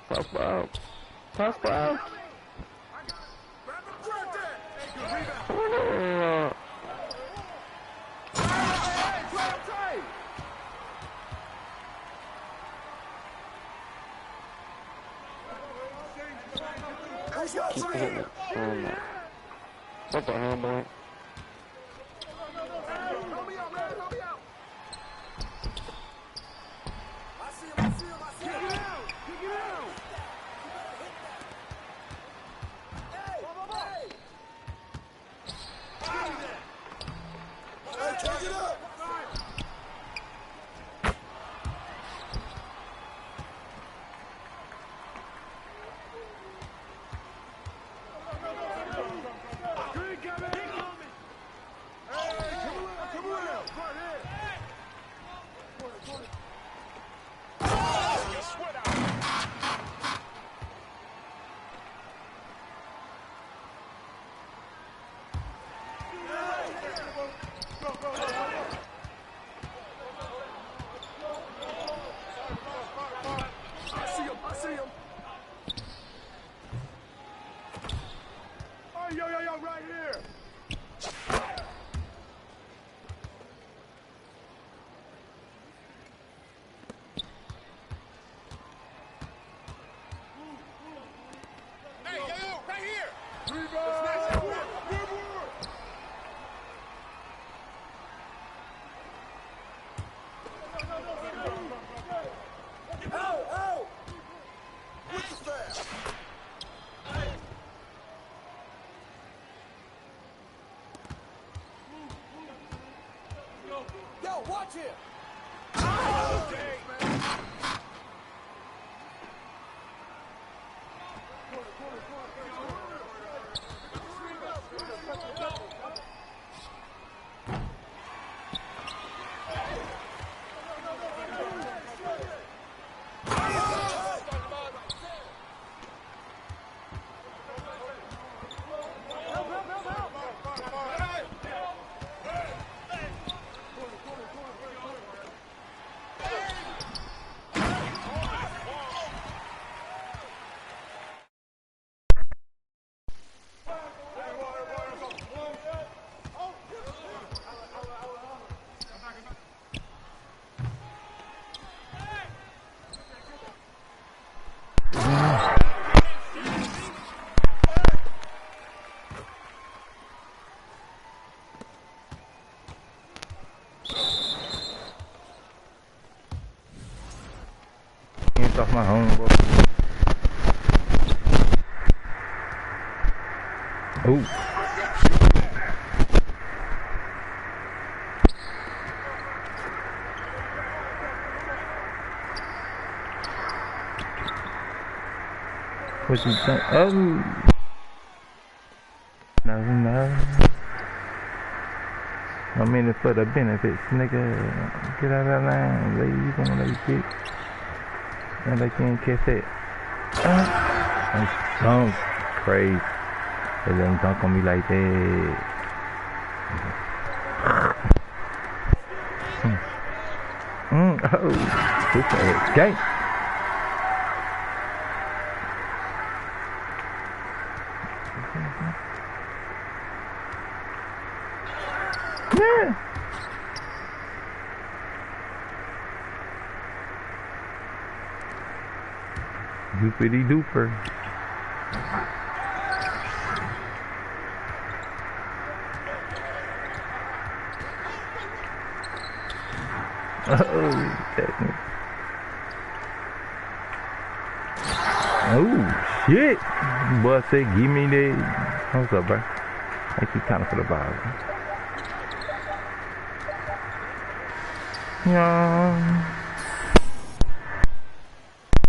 Pop out. Pop out. Oh, keep hitting it. Oh, no. What the hell, boy? Watch it! Off my home, bro. Oh. What you think? Oh. No. I mean it for the benefits, nigga. Get out of that line, leave on that shit. And they can't catch it. That's so crazy. They let them dunk on me like that. Oh, this is gay. Yeah. Doopity dooper. Oh, technique. Oh, shit. Boy said, give me that. What's up, bro? I keep counting for the ball. Yeah.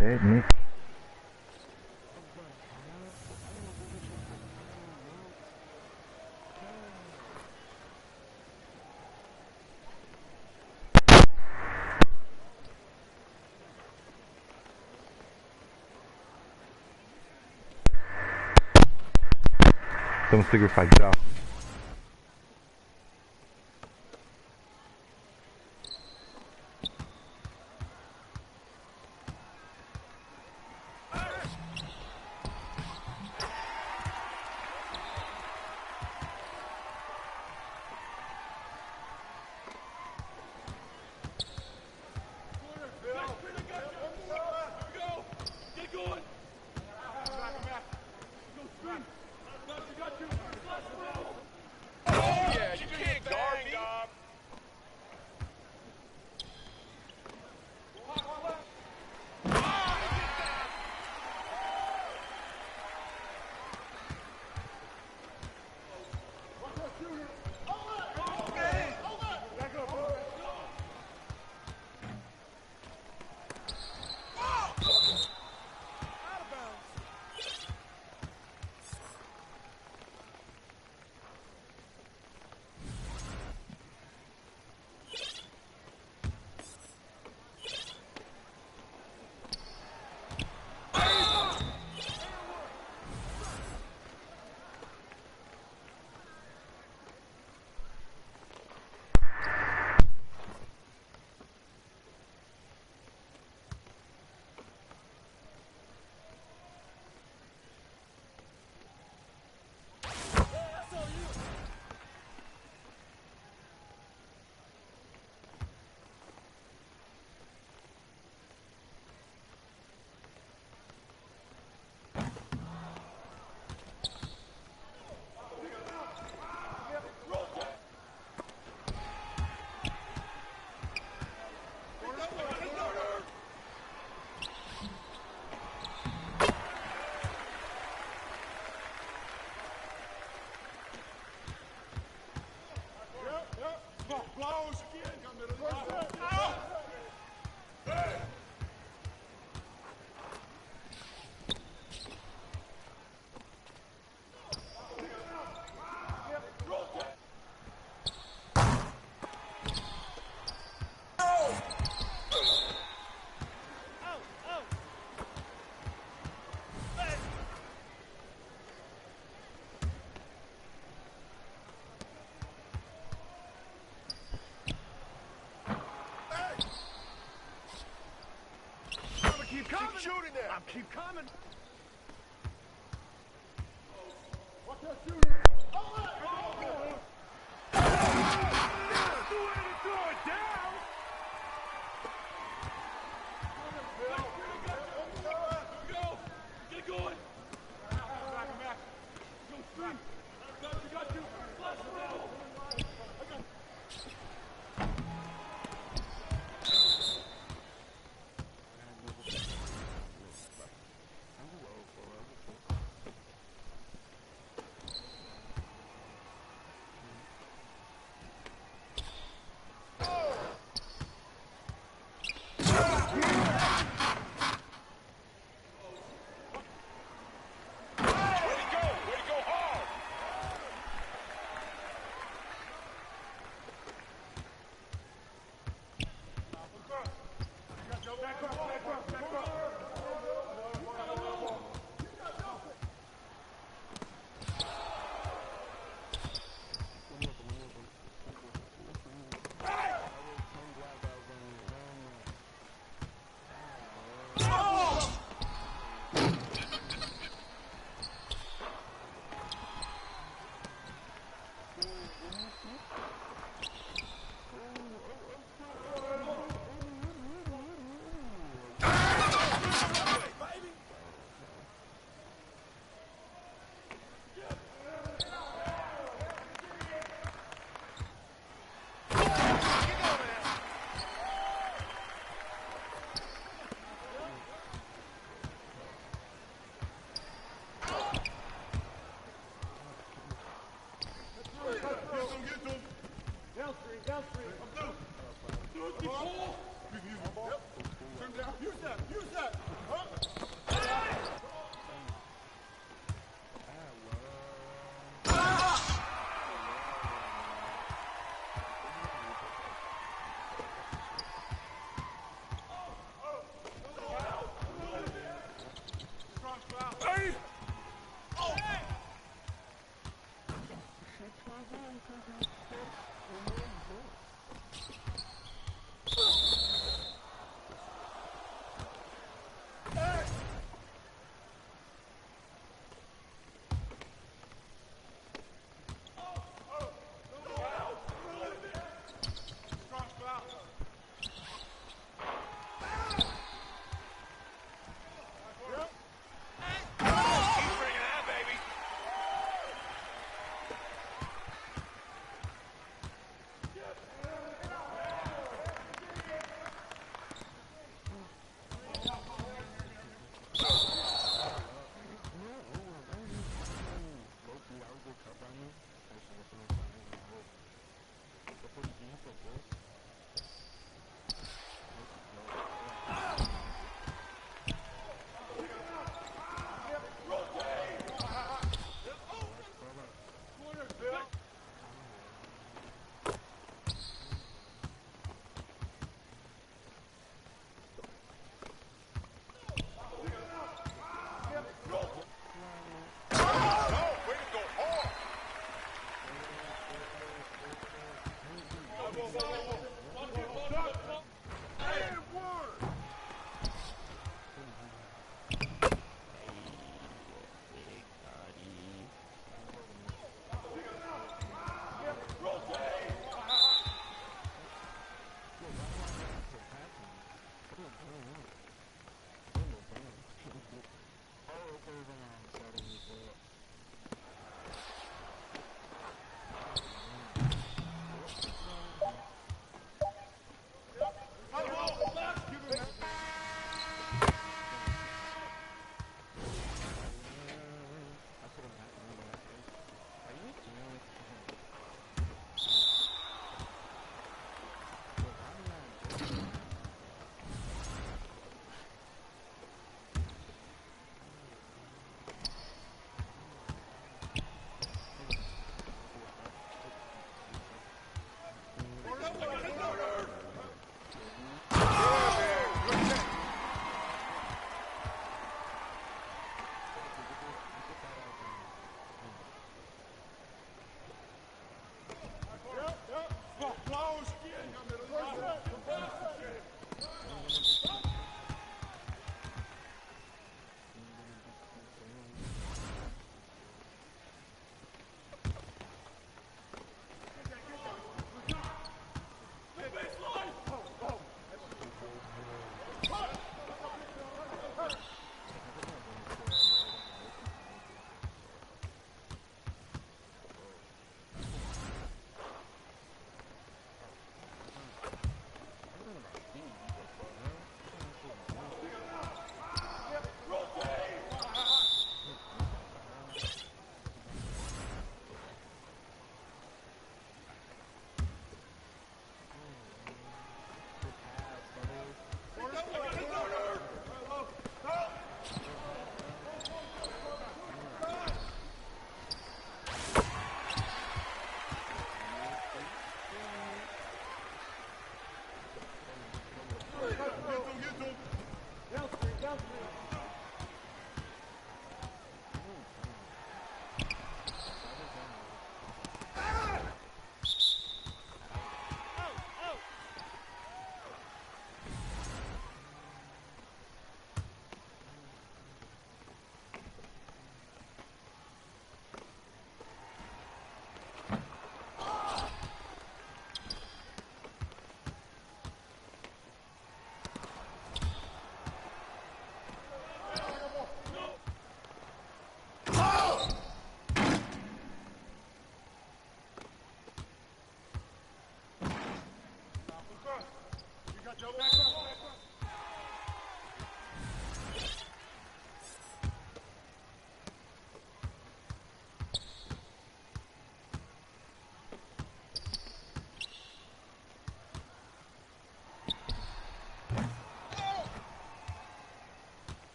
Technique. Some cigarette fight off. Keep coming. Keep shooting there. Keep coming. Watch that shooter. That's the way to throw it down. Go. Get going. Back him back. Go stream. You got you. Flash roll.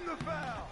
And the foul.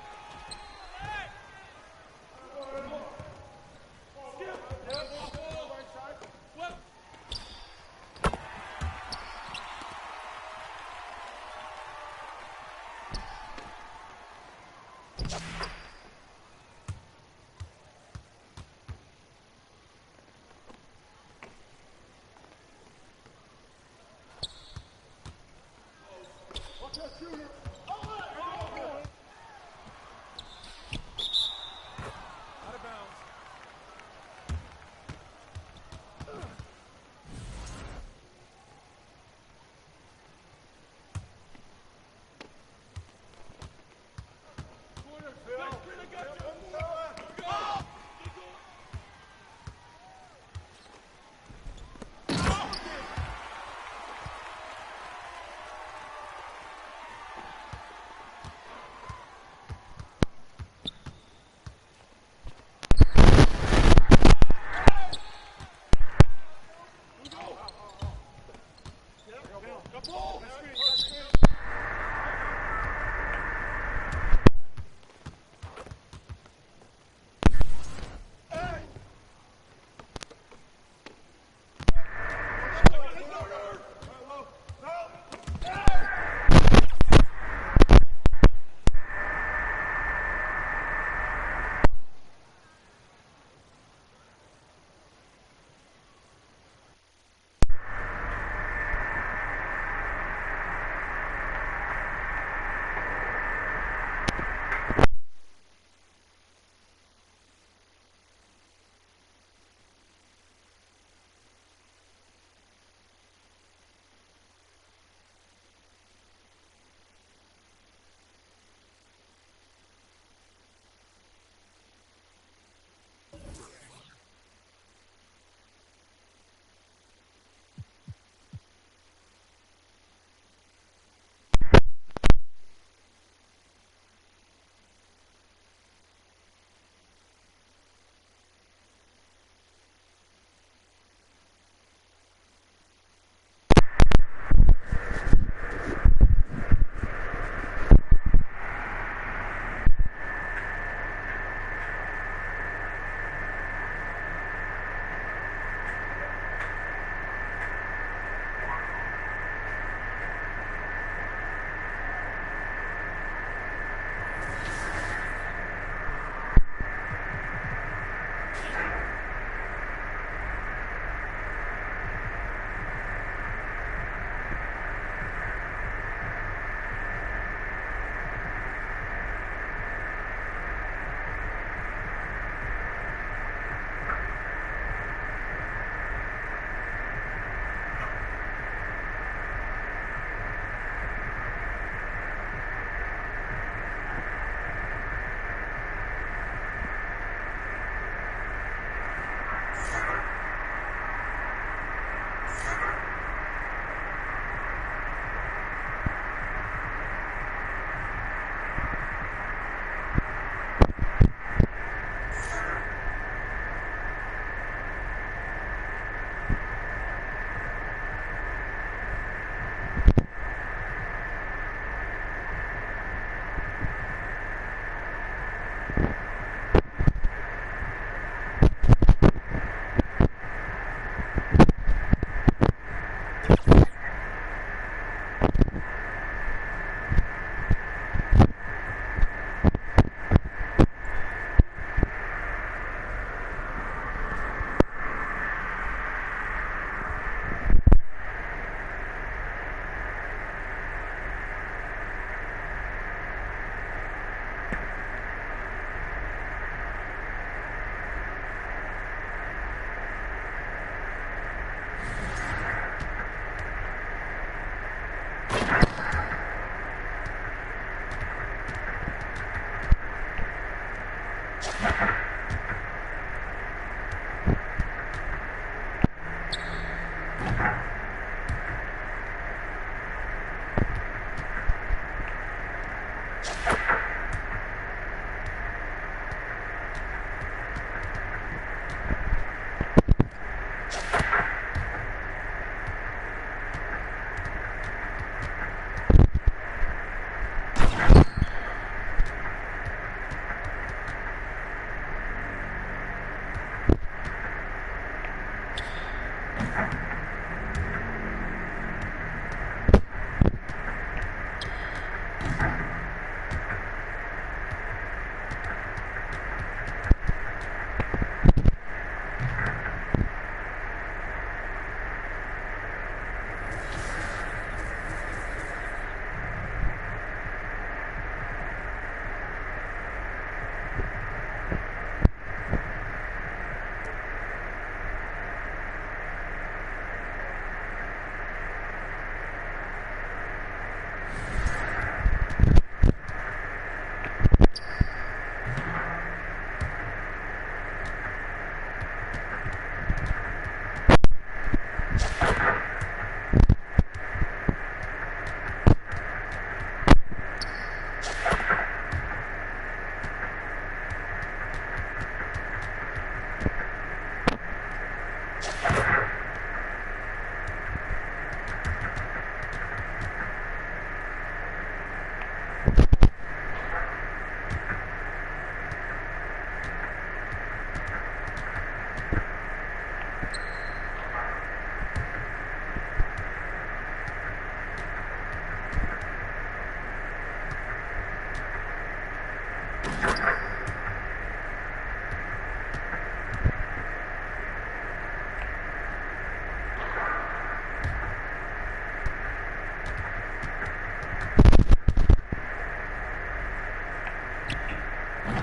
What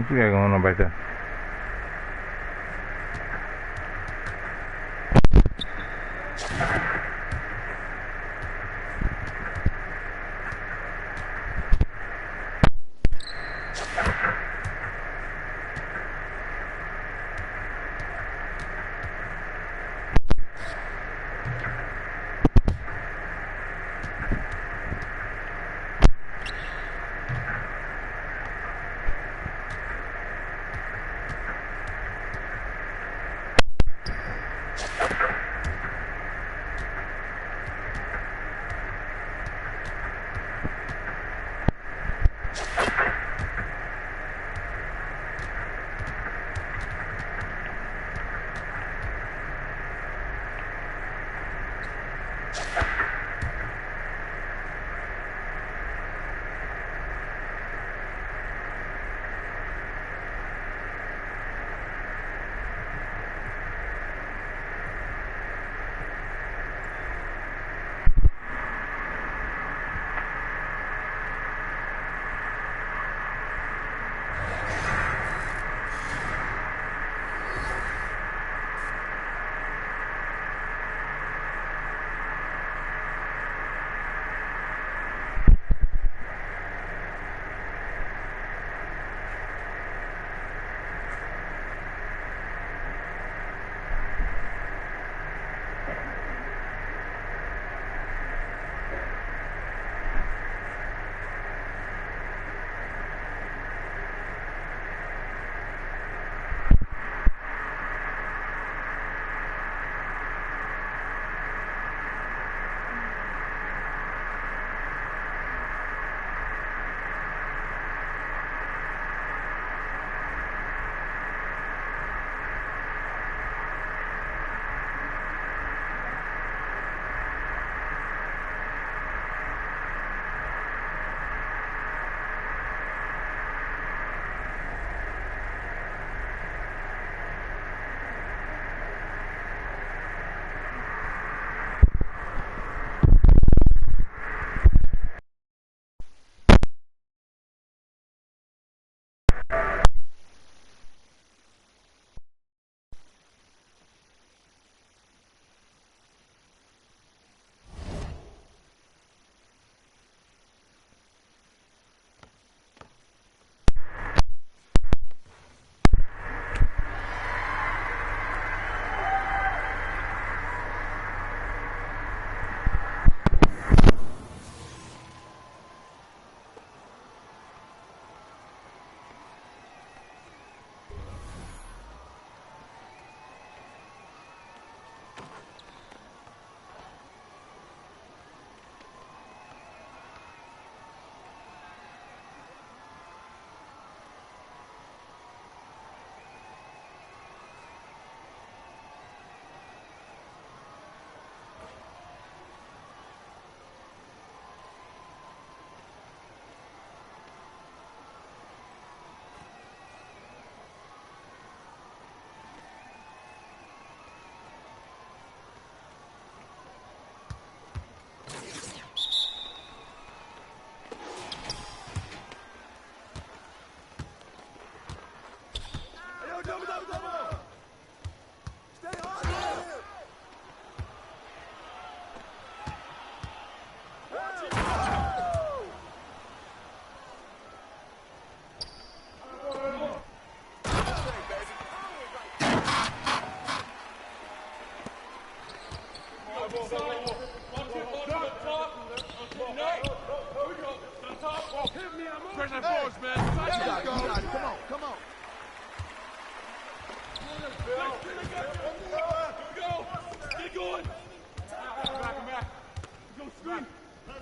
you got going on back there? Pressure force, man. You got it. Come on, come on. Go. Get going. Back. Go screen. No.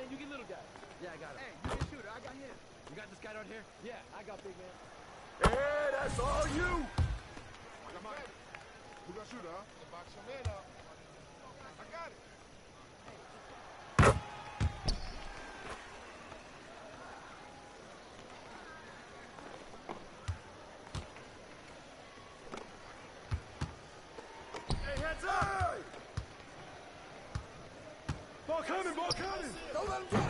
You get little guy. Yeah, I got it. Hey, you get shooter. I got him. You got this guy right here? Yeah, I got big man. Hey, that's all you. Who got shooter, huh? Box your man up. I got it. Hey, heads up! Hey! Ball coming, ball coming! Don't let him get it!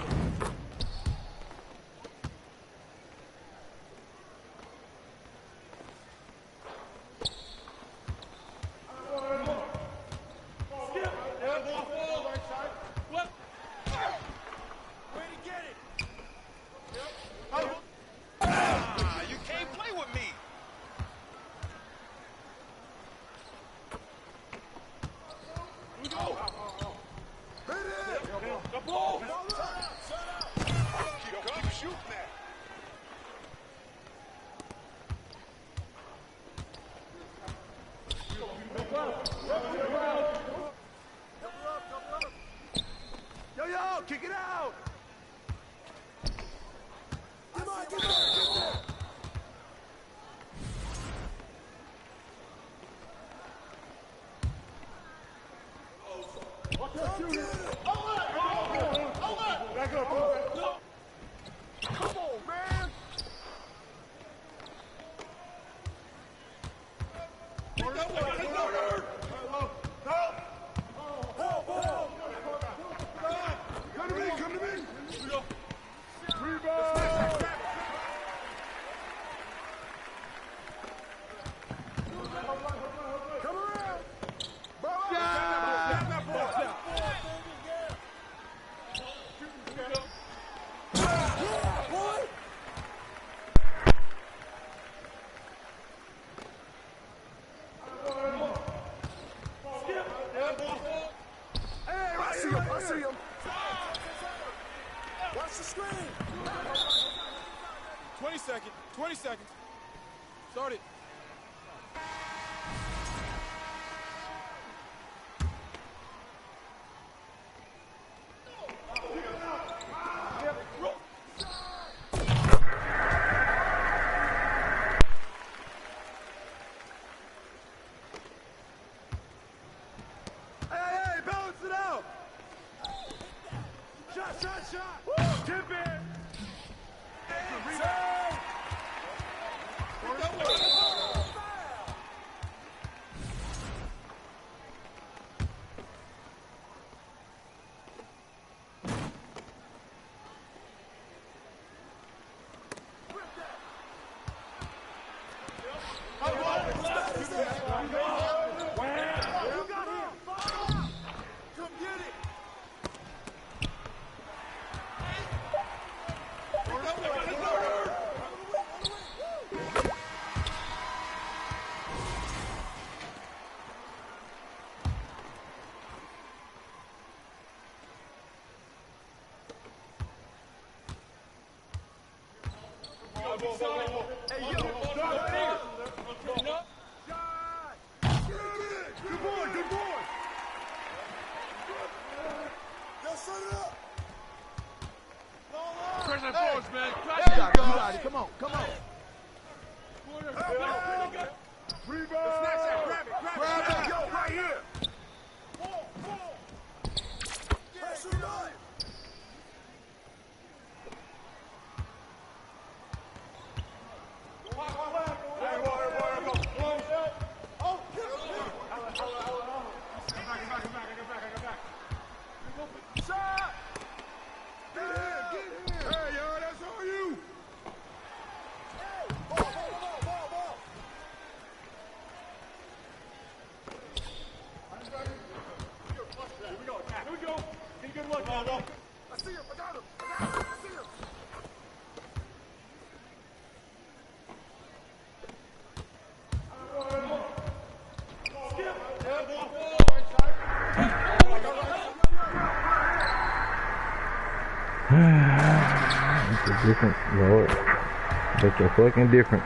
Kick it out! Come on, get there! Watch out, shooter! Back up, bro! Come on, man! Get that way! Come to me! Come to me! Rebound! Come around! Ball out! Boy! Hey, I see him! I see him! Watch the screen! 20 seconds. 20 seconds. Start it. Hey, balance it out! Shot! Tip it! Come get it! Hey, yo! Good boy! Yo, set it up! Pressure forwards, man. You got it. Come on. Hey. Rebound! Grab it! Yo, right here! It's a different, Lord. It's a fucking different.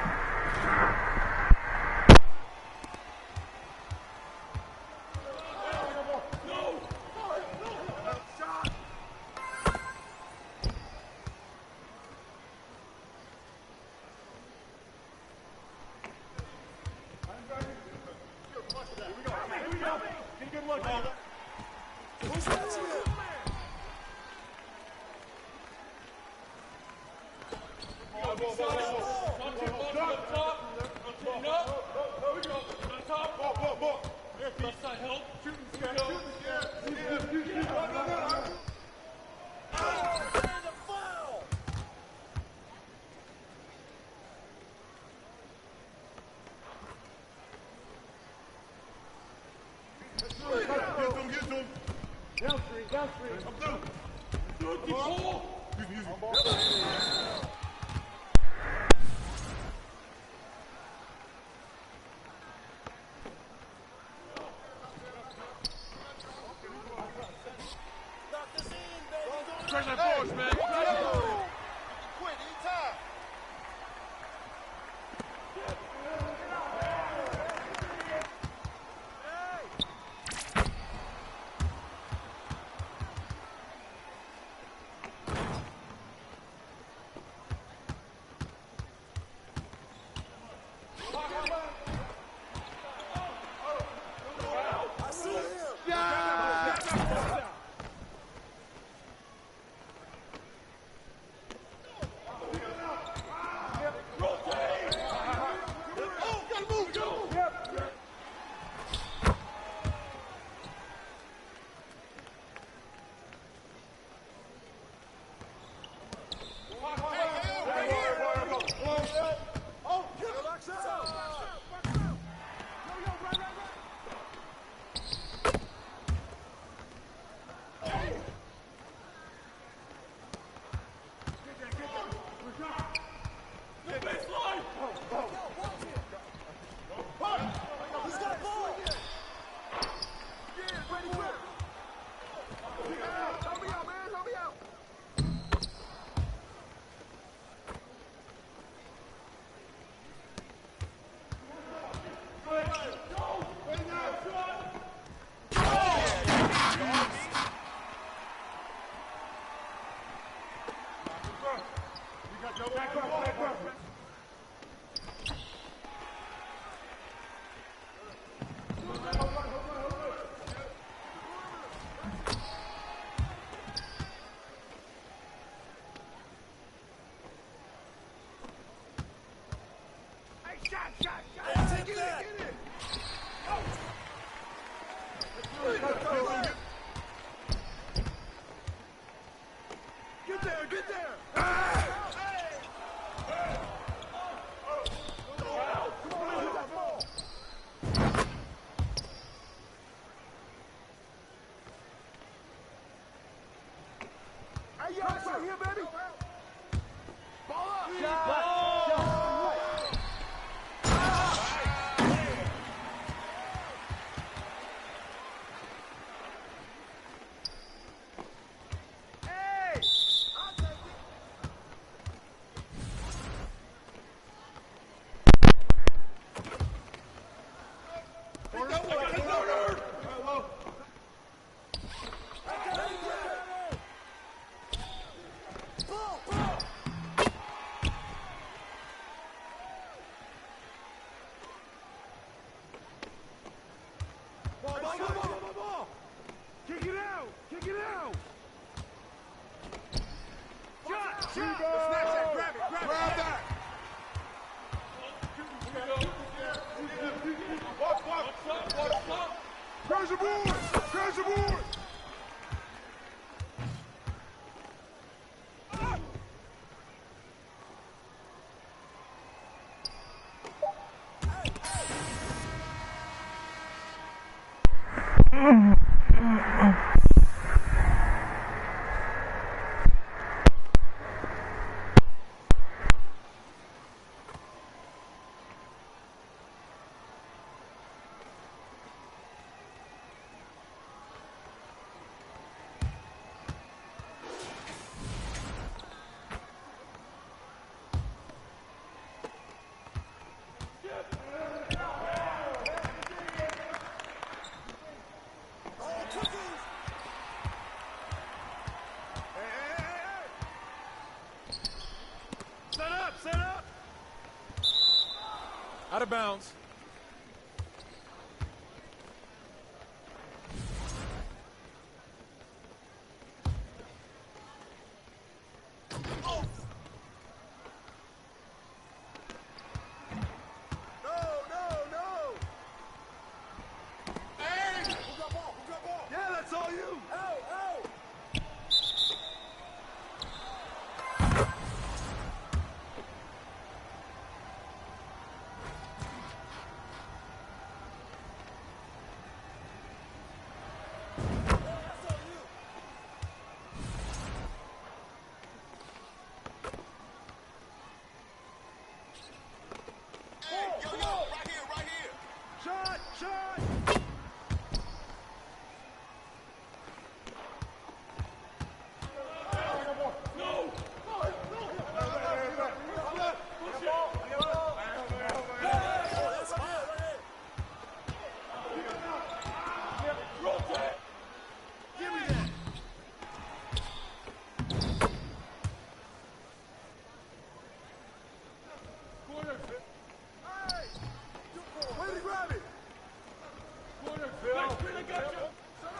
Out of bounds.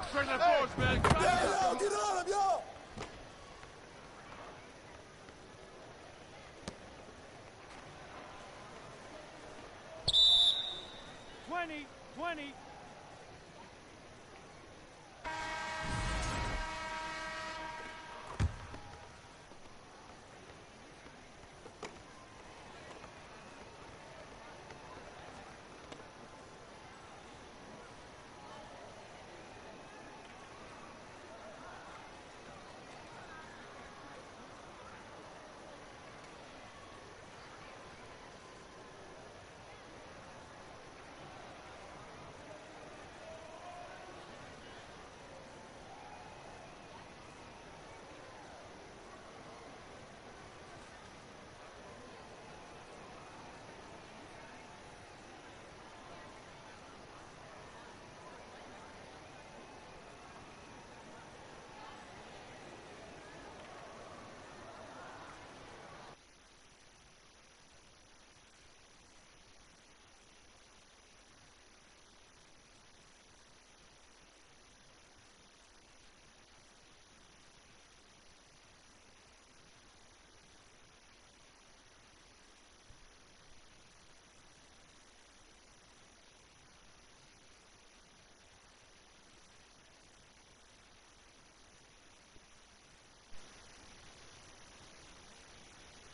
Straighten that forwards, man. Get on him, yo! 20.